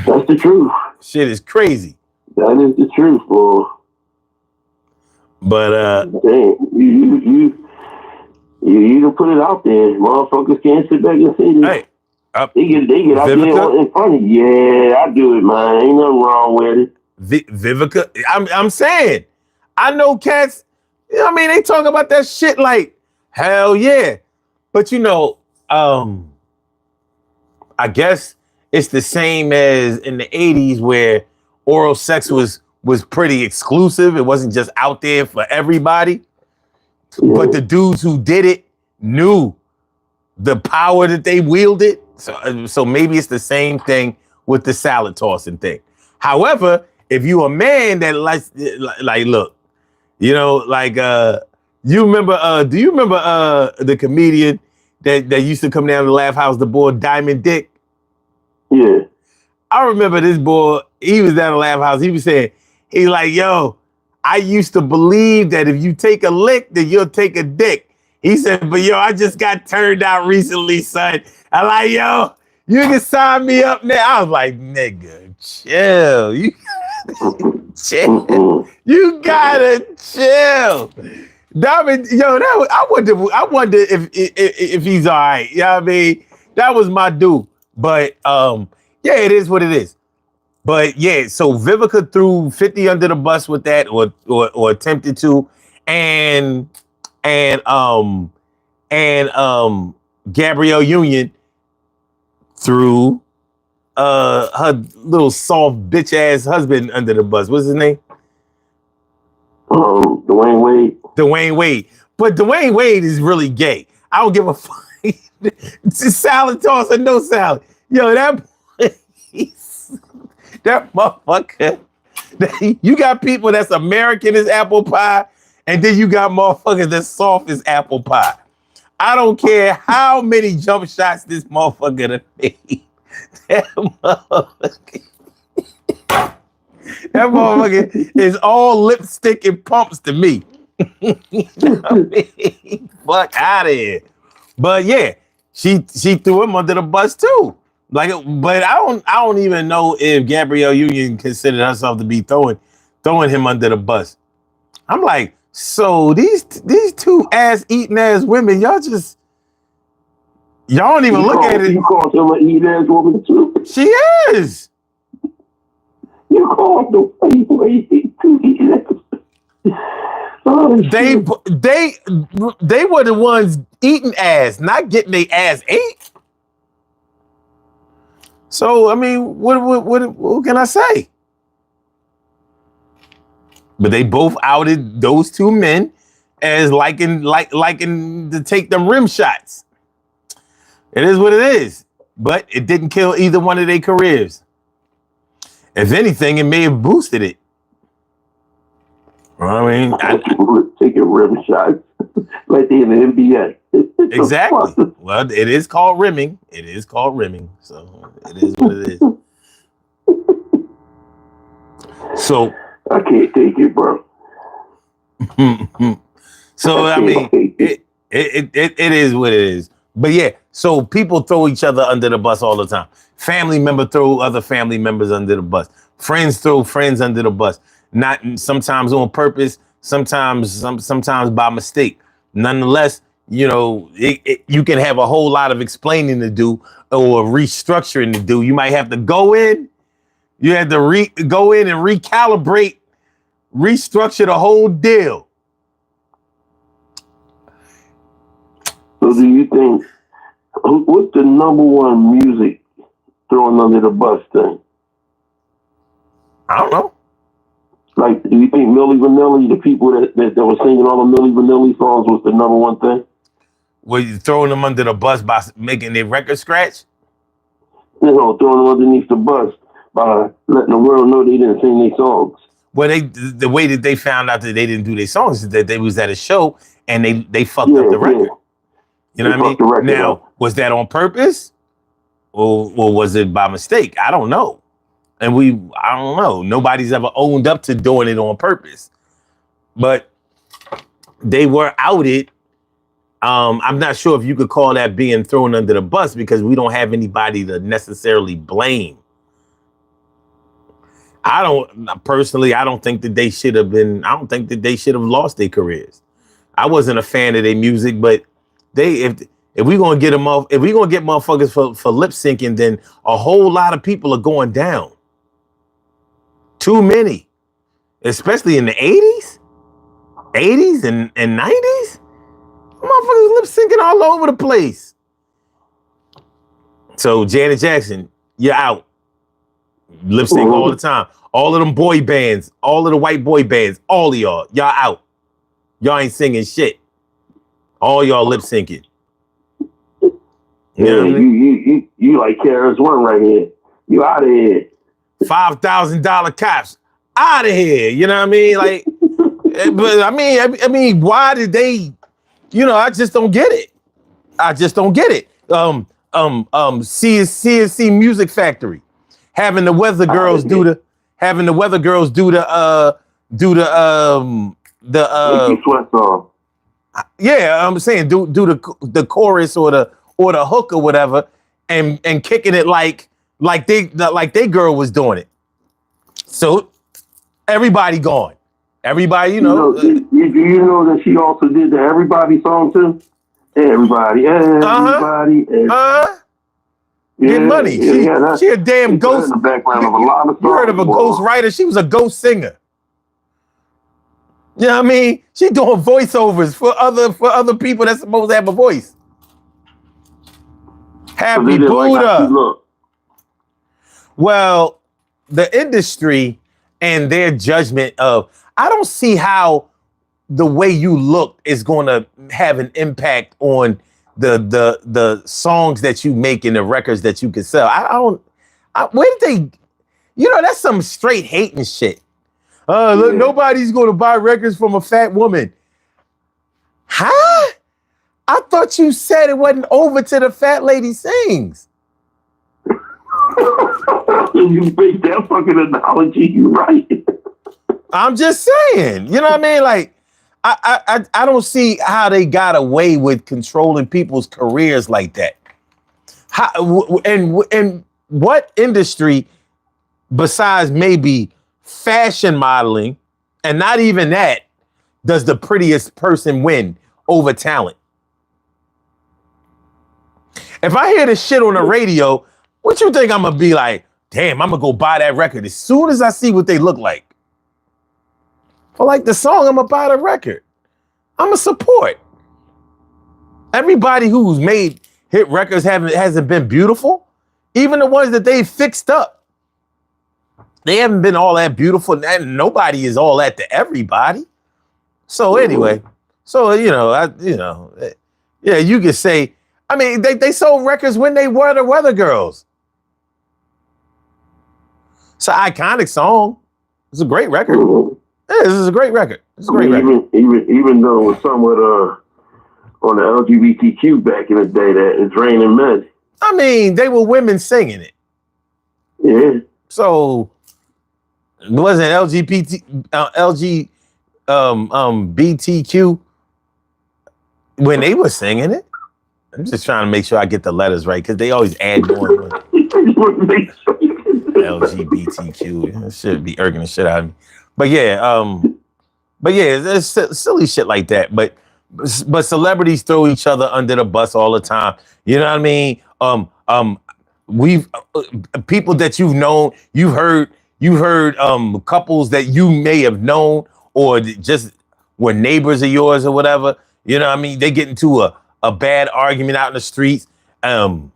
that's the truth. Shit is crazy. That is the truth, boy. But dang, you can put it out there. Motherfuckers can't sit back and say this. Hey, they get out there in front of you. Yeah, I do it, man. Ain't nothing wrong with it. Vivica, I'm saying, I know cats. You know what I mean? They talk about that shit like hell yeah, but you know, I guess it's the same as in the 80s where oral sex was pretty exclusive. It wasn't just out there for everybody. Yeah. But the dudes who did it knew the power that they wielded. So maybe it's the same thing with the salad tossing thing. However, if you a man that like look, you know, like you remember do you remember the comedian that used to come down to the Laugh House, the boy Diamond Dick? Yeah. I remember this boy, he was down at the Laugh House. He was saying, he's like, yo, I used to believe that if you take a lick, then you'll take a dick. He said, but yo, I just got turned out recently, son. I'm like, yo, you can sign me up now. I was like, nigga, chill. You chill. You gotta chill. Diamond, yo, I wonder if he's all right. You know what I mean? That was my dude. But yeah, it is what it is. But yeah, so Vivica threw 50 under the bus with that, or attempted to, and Gabrielle Union threw her little soft bitch ass husband under the bus. What's his name? Dwayne Wade. But Dwayne Wade is really gay. I don't give a fuck. Salad toss or no salad. Yo, that motherfucker. You got people that's American as apple pie, and then you got motherfuckers that's soft as apple pie. I don't care how many jump shots this motherfucker done made. That motherfucker is all lipstick and pumps to me. You know what I mean? Fuck out of here. But yeah, she threw him under the bus too. But I don't even know if Gabrielle Union considered herself to be throwing him under the bus. I'm like, so these two ass eating ass women, y'all don't even look at it. You call them an eating ass woman too? She is. You call the way two eating ass. Oh, they were the ones eating ass, not getting their ass ate. So I mean, what can I say? But they both outed those two men as liking to take them rim shots. It is what it is. But it didn't kill either one of their careers. If anything, it may have boosted it. I mean, taking rim shots like they in the NBA. Exactly. Well, it is called rimming. So it is what it is. So I can't take it, bro. So I mean, it is what it is. But yeah, so people throw each other under the bus all the time. Family member throw other family members under the bus. Friends throw friends under the bus. Not sometimes on purpose, sometimes by mistake. Nonetheless, you know, you can have a whole lot of explaining to do or restructuring to do. You might have to go in. You have to go in and recalibrate, restructure the whole deal. So do you think, what's the number one music thrown under the bus thing? I don't know. Like, do you think Milli Vanilli, the people that were singing all the Milli Vanilli songs, was the number one thing? Were you throwing them under the bus by making their record scratch? Throwing them underneath the bus by letting the world know they didn't sing their songs. Well, the way that they found out that they didn't do their songs is that they was at a show and they fucked up the record. You know what I mean? Now, was that on purpose? Or was it by mistake? I don't know. And I don't know. Nobody's ever owned up to doing it on purpose. But they were outed. I'm not sure if you could call that being thrown under the bus because we don't have anybody to necessarily blame. I don't think that they should have lost their careers. I wasn't a fan of their music, but if we're gonna get them off, if we're gonna get motherfuckers for lip syncing, then a whole lot of people are going down. Too many, especially in the 80s and 90s. Motherfuckers lip syncing all over the place. So Janet Jackson, you're out. Lip sync all the time. All of them boy bands, all of the white boy bands, all of y'all out. Y'all ain't singing shit. All y'all lip syncing. Yeah, you like KRS-One right here. You out of here. $5,000 cops out of here. You know what I mean? Like, but I mean, why did they? You know, I just don't get it. CNC Music Factory having the Weather Girls do the sweat song. Yeah, I'm saying do the chorus or the hook or whatever, and kicking it like they girl was doing it. So everybody gone. Everybody, you know. Do you know that she also did the Everybody song too? Everybody. Get money. She a damn ghost. In the background of a lot of songs. You heard of a ghost writer? She was a ghost singer. You know what I mean? She doing voiceovers for other people that's supposed to have a voice. Happy Buddha. Well, the industry and their judgment of, I don't see how the way you look is going to have an impact on the songs that you make and the records that you can sell. Where did they, that's some straight hating shit. Look, nobody's going to buy records from a fat woman. Huh? I thought you said it wasn't over till the fat lady sings. You make that fucking analogy, you right. I'm just saying, you know what I mean? Like, I don't see how they got away with controlling people's careers like that. And what industry, besides maybe fashion modeling, and not even that, does the prettiest person win over talent? If I hear this shit on the radio, what you think I'm gonna be like? Damn, I'm gonna go buy that record as soon as I see what they look like. If I like the song, I'm gonna buy the record. I'm gonna support. Everybody who's made hit records hasn't been beautiful. Even the ones that they fixed up, they haven't been all that beautiful. And nobody is all that to everybody. So anyway, yeah, you could say. I mean, they sold records when they were the Weather Girls. It's an iconic song. It's a great record. Yeah, this is a great record. It's a great record. Even though it was somewhat on the LGBTQ back in the day, that it's raining men. I mean, they were women singing it. Yeah. So it wasn't BTQ when they were singing it. I'm just trying to make sure I get the letters right because they always add more. LGBTQ. It should be irking the shit out of me. But yeah, there's silly shit like that. But celebrities throw each other under the bus all the time. You know what I mean? We've people that you've known, you heard couples that you may have known or just were neighbors of yours or whatever. You know what I mean? They get into a bad argument out in the streets. And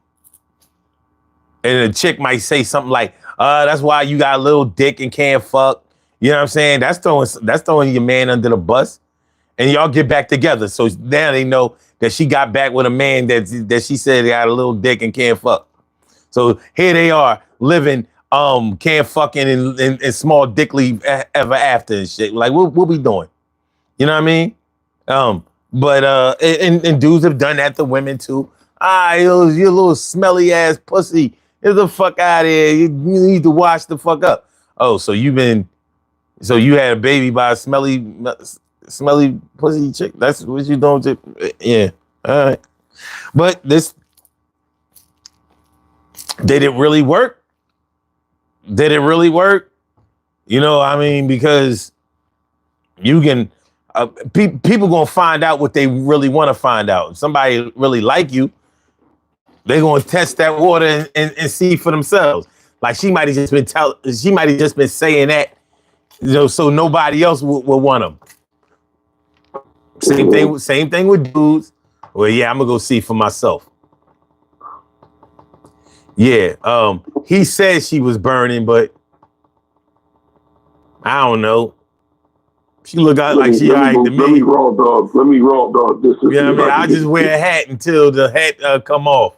a chick might say something like, that's why you got a little dick and can't fuck. You know what I'm saying? That's throwing your man under the bus. And y'all get back together. So now they know that she got back with a man that she said got a little dick and can't fuck. So here they are living can't fucking in small dickly ever after and shit. Like what we doing? You know what I mean? But and dudes have done that to women too. You little smelly ass pussy. Get the fuck out of here. You need to wash the fuck up. Oh, so you had a baby by a smelly pussy chick. That's what you doing? Yeah. All right. But did it really work? Did it really work? You know, I mean, because you can, people gonna find out what they really want to find out. If somebody really like you, they're gonna test that water and see for themselves. Like she might have just been saying that, you know, so nobody else will want them. Same thing with dudes. Well, yeah, I'm gonna go see for myself. Yeah, he said she was burning, but I don't know. She look out like she all right to me. Let me raw dog this. You know what I mean? I just wear a hat until the hat come off.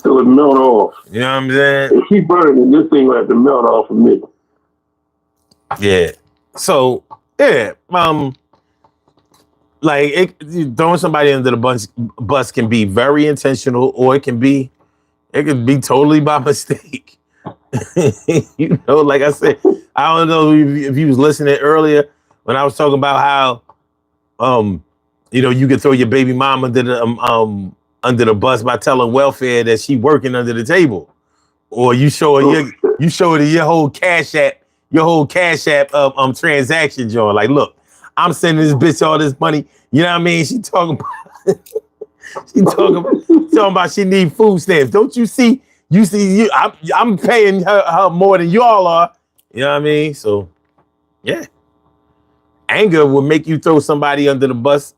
Till it melt off. You know what I'm saying? If she burning, this thing will have to melt off of me. Yeah. So, yeah, like throwing somebody under the bus can be very intentional, or it could be totally by mistake. You know, like I said, I don't know if you was listening earlier when I was talking about how, you know, you could throw your baby mom under the bus by telling welfare that she working under the table, or you show her your whole Cash App transaction joint. Like, look, I'm sending this bitch all this money. You know what I mean? She talking about she need food stamps. Don't you see? I'm paying her more than y'all are. You know what I mean? So, yeah. Anger will make you throw somebody under the bus,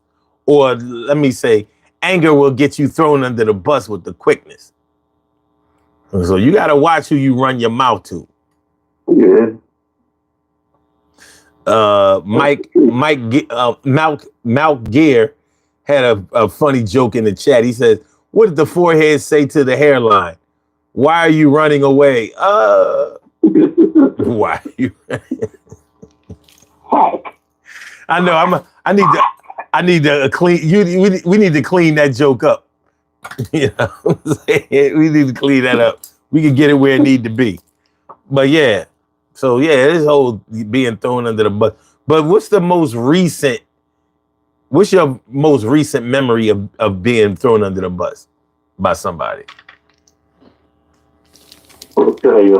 or let me say, anger will get you thrown under the bus with the quickness. So you got to watch who you run your mouth to. Yeah. Mount Gear had a funny joke in the chat. He says, "What did the forehead say to the hairline? Why are you running away? Why are you?" I know. I need to clean. We need to clean that joke up. You know what I'm saying? We need to clean that up. We can get it where it need to be. But yeah. So yeah, this whole being thrown under the bus. But what's your most recent memory of being thrown under the bus by somebody? Okay,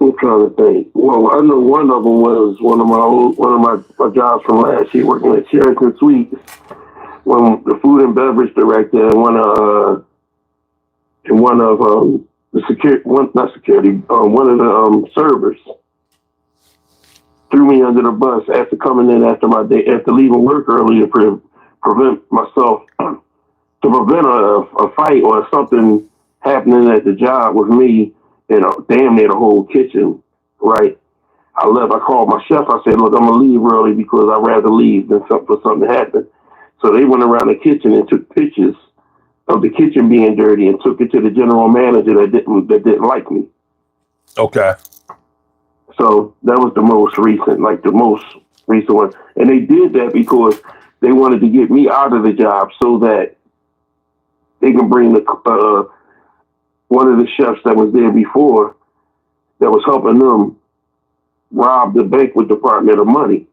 I'm trying to think. Well, I know one of them was one of my jobs from last year, working at Sheraton Suites, when the food and beverage director and one of the servers threw me under the bus after coming in after my day, after leaving work early to prevent a fight or something happening at the job with me and damn near the whole kitchen. Right. I left. I called my chef. I said, "Look, I'm gonna leave early because I'd rather leave than for something to happen." So they went around the kitchen and took pictures of the kitchen being dirty and took it to the general manager that didn't like me. Okay. So that was the most recent one. And they did that because they wanted to get me out of the job so that they can bring one of the chefs that was there before that was helping them rob the banquet department of money.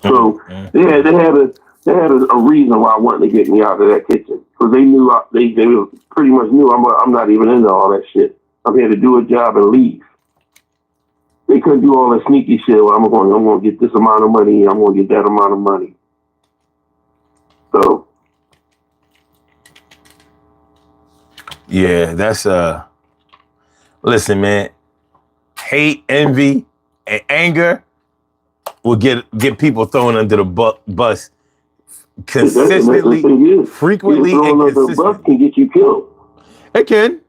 So they had a reason why I wanted to get me out of that kitchen, because they knew they pretty much knew I'm not even into all that shit. I'm here to do a job and leave. They couldn't do all that sneaky shit. Well, I'm going to get this amount of money. I'm going to get that amount of money. So. Yeah, that's listen, man. Hate, envy, and anger will get people thrown under the bus consistently, frequently, and consistently. Bus can get you killed. It can.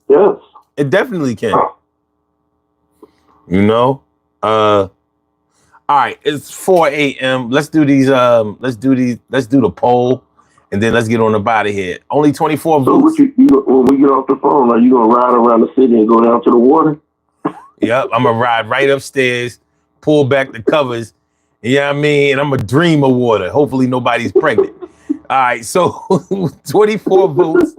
Yes. It definitely can. You know? All right, it's 4 a.m. Let's do the poll, and then let's get on up out of here. Only 24 So votes. when we get off the phone, are you gonna ride around the city and go down to the water? Yep, I'm gonna ride right upstairs, pull back the covers, you know what I mean? And I'm gonna dream of water. Hopefully nobody's pregnant. All right, so 24 votes.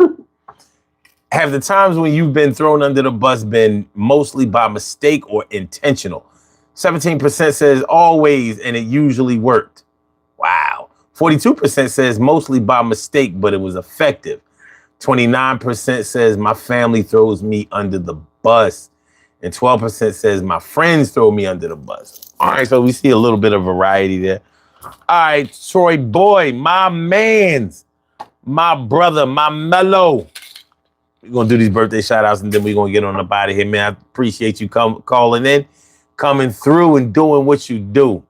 Have the times when you've been thrown under the bus been mostly by mistake or intentional? 17% says always, and it usually worked. Wow. 42% says mostly by mistake, but it was effective. 29% says my family throws me under the bus. And 12% says my friends throw me under the bus. All right, so we see a little bit of variety there. All right, Troy Boy, my mans, my brother, my mellow. We're going to do these birthday shout outs and then we're going to get on up out of here, man. I appreciate you calling in, coming through and doing what you do.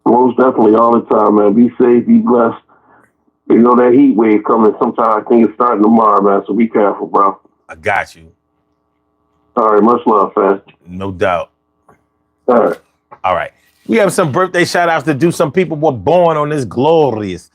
Most definitely, all the time, man. Be safe, be blessed. You know that heat wave coming. Sometimes I think it's starting tomorrow, man. So be careful, bro. I got you. All right, much love, fam. No doubt. All right. All right. We have some birthday shout outs to do. Some people were born on this glorious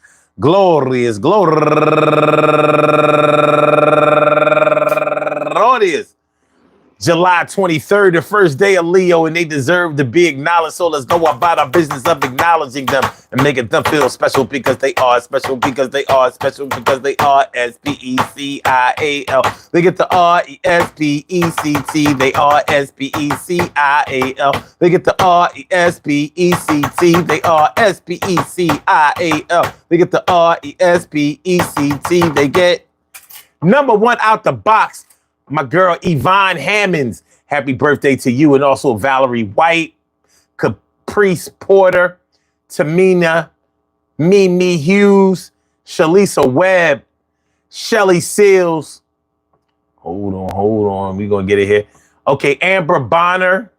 July 23rd, the first day of Leo, and they deserve to be acknowledged. So let's go about our business of acknowledging them and making them feel special because they are special because they are special because they are S-P-E-C-I-A-L. They get the R-E-S-P-E-C-T. They are S-P-E-C-I-A-L. They get the R-E-S-P-E-C-T. They are S-P-E-C-I-A-L. They get the R-E-S-P-E-C-T. They get number one out the box. My girl, Yvonne Hammonds, happy birthday to you. And also Valerie White, Caprice Porter, Tamina, Mimi Hughes, Shalisa Webb, Shelly Seals. Hold on. We're going to get it here. Okay, Amber Bonner.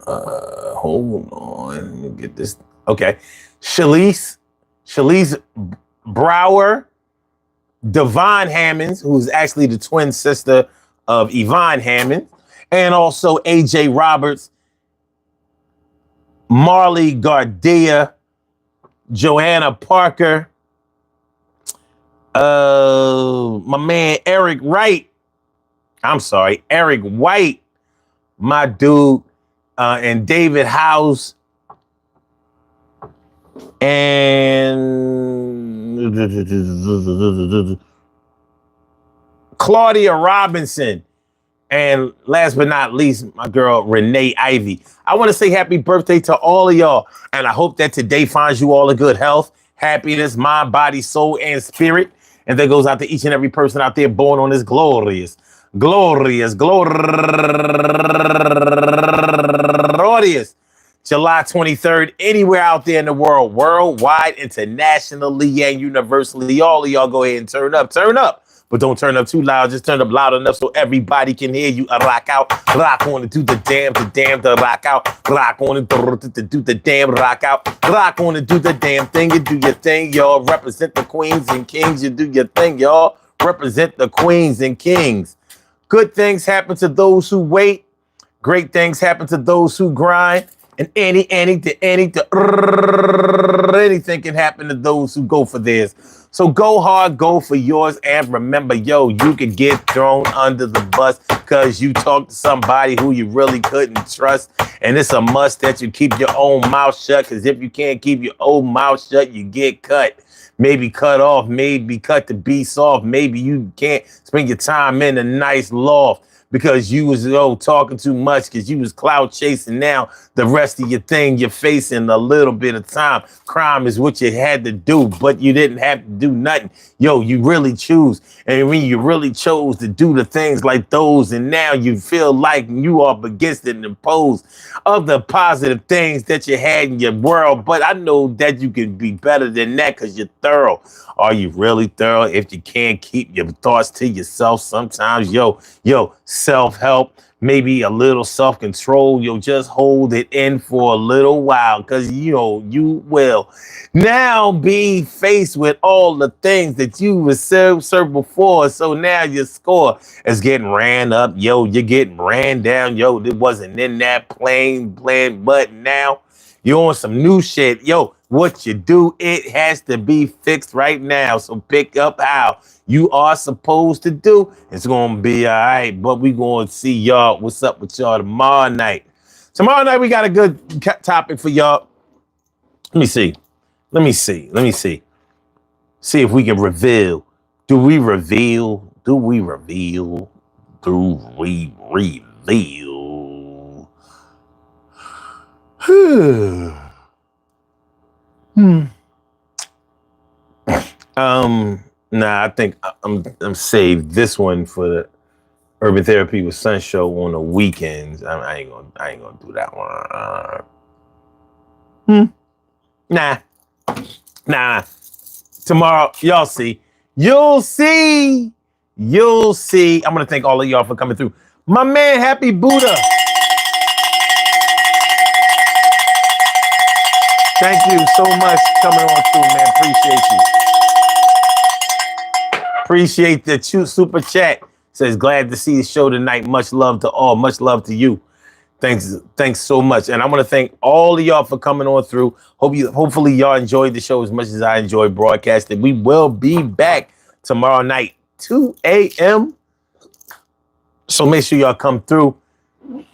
Hold on. Let me get this. Okay. Shalise Brower. Devon Hammonds, who's actually the twin sister of Yvonne Hammonds, and also AJ Roberts, Marley Gardia, Joanna Parker, my man Eric White, my dude, and David House, and Claudia Robinson, and last but not least, my girl Renee Ivy. I want to say happy birthday to all of y'all, and I hope that today finds you all in good health, happiness, mind, body, soul, and spirit. And that goes out to each and every person out there born on this glorious July 23rd, anywhere out there in the world, worldwide, internationally, and universally. All of y'all go ahead and turn up. But don't turn up too loud. Just turn up loud enough so everybody can hear you. Rock out, rock on and do the damn, the rock out. Rock on and do the damn, rock out. Rock on and do the damn thing. You do your thing, y'all. Represent the queens and kings. You do your thing, y'all. Represent the queens and kings. Good things happen to those who wait. Great things happen to those who grind. And anything can happen to those who go for theirs. So go hard, go for yours. And remember, you could get thrown under the bus because you talked to somebody who you really couldn't trust. And it's a must that you keep your own mouth shut, because if you can't keep your own mouth shut, you get cut. Maybe cut off, maybe cut the beast off. Maybe you can't spend your time in a nice loft because you was talking too much, because you was clout chasing. Now the rest of your thing, you're facing a little bit of time. Crime is what you had to do, but you didn't have to do nothing. You really choose. And when you really chose to do the things like those, and now you feel like you are against it and imposed of the positive things that you had in your world. But I know that you can be better than that because you're thorough. Are you really thorough if you can't keep your thoughts to yourself? Sometimes, self-help, maybe a little self-control. You'll just hold it in for a little while because, you will now be faced with all the things that you were served before. So now your score is getting ran up. Yo, you're getting ran down. Yo, it wasn't in that plan, but now you're on some new shit. Yo, what you do, it has to be fixed right now. So pick up how you are supposed to do. It's going to be all right, but we going to see y'all. What's up with y'all tomorrow night? Tomorrow night, we got a good topic for y'all. Let me see. See if we can reveal. Do we reveal? Nah, I think I'm saved this one for the Urban Therapy with Sun show on the weekends. I ain't gonna do that one. Nah. Tomorrow, y'all see. You'll see. I'm gonna thank all of y'all for coming through. My man, Happy Buddha. Thank you so much for coming on through, man. Appreciate you. Appreciate the super chat. Says, glad to see the show tonight. Much love to all. Much love to you. Thanks so much. And I want to thank all of y'all for coming on through. Hopefully y'all enjoyed the show as much as I enjoyed broadcasting. We will be back tomorrow night, 2 a.m. So make sure y'all come through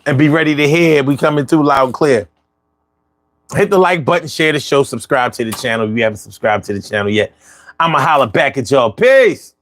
and be ready to hear. We coming through loud and clear. Hit the like button, share the show, subscribe to the channel if you haven't subscribed to the channel yet. I'ma holler back at y'all. Peace.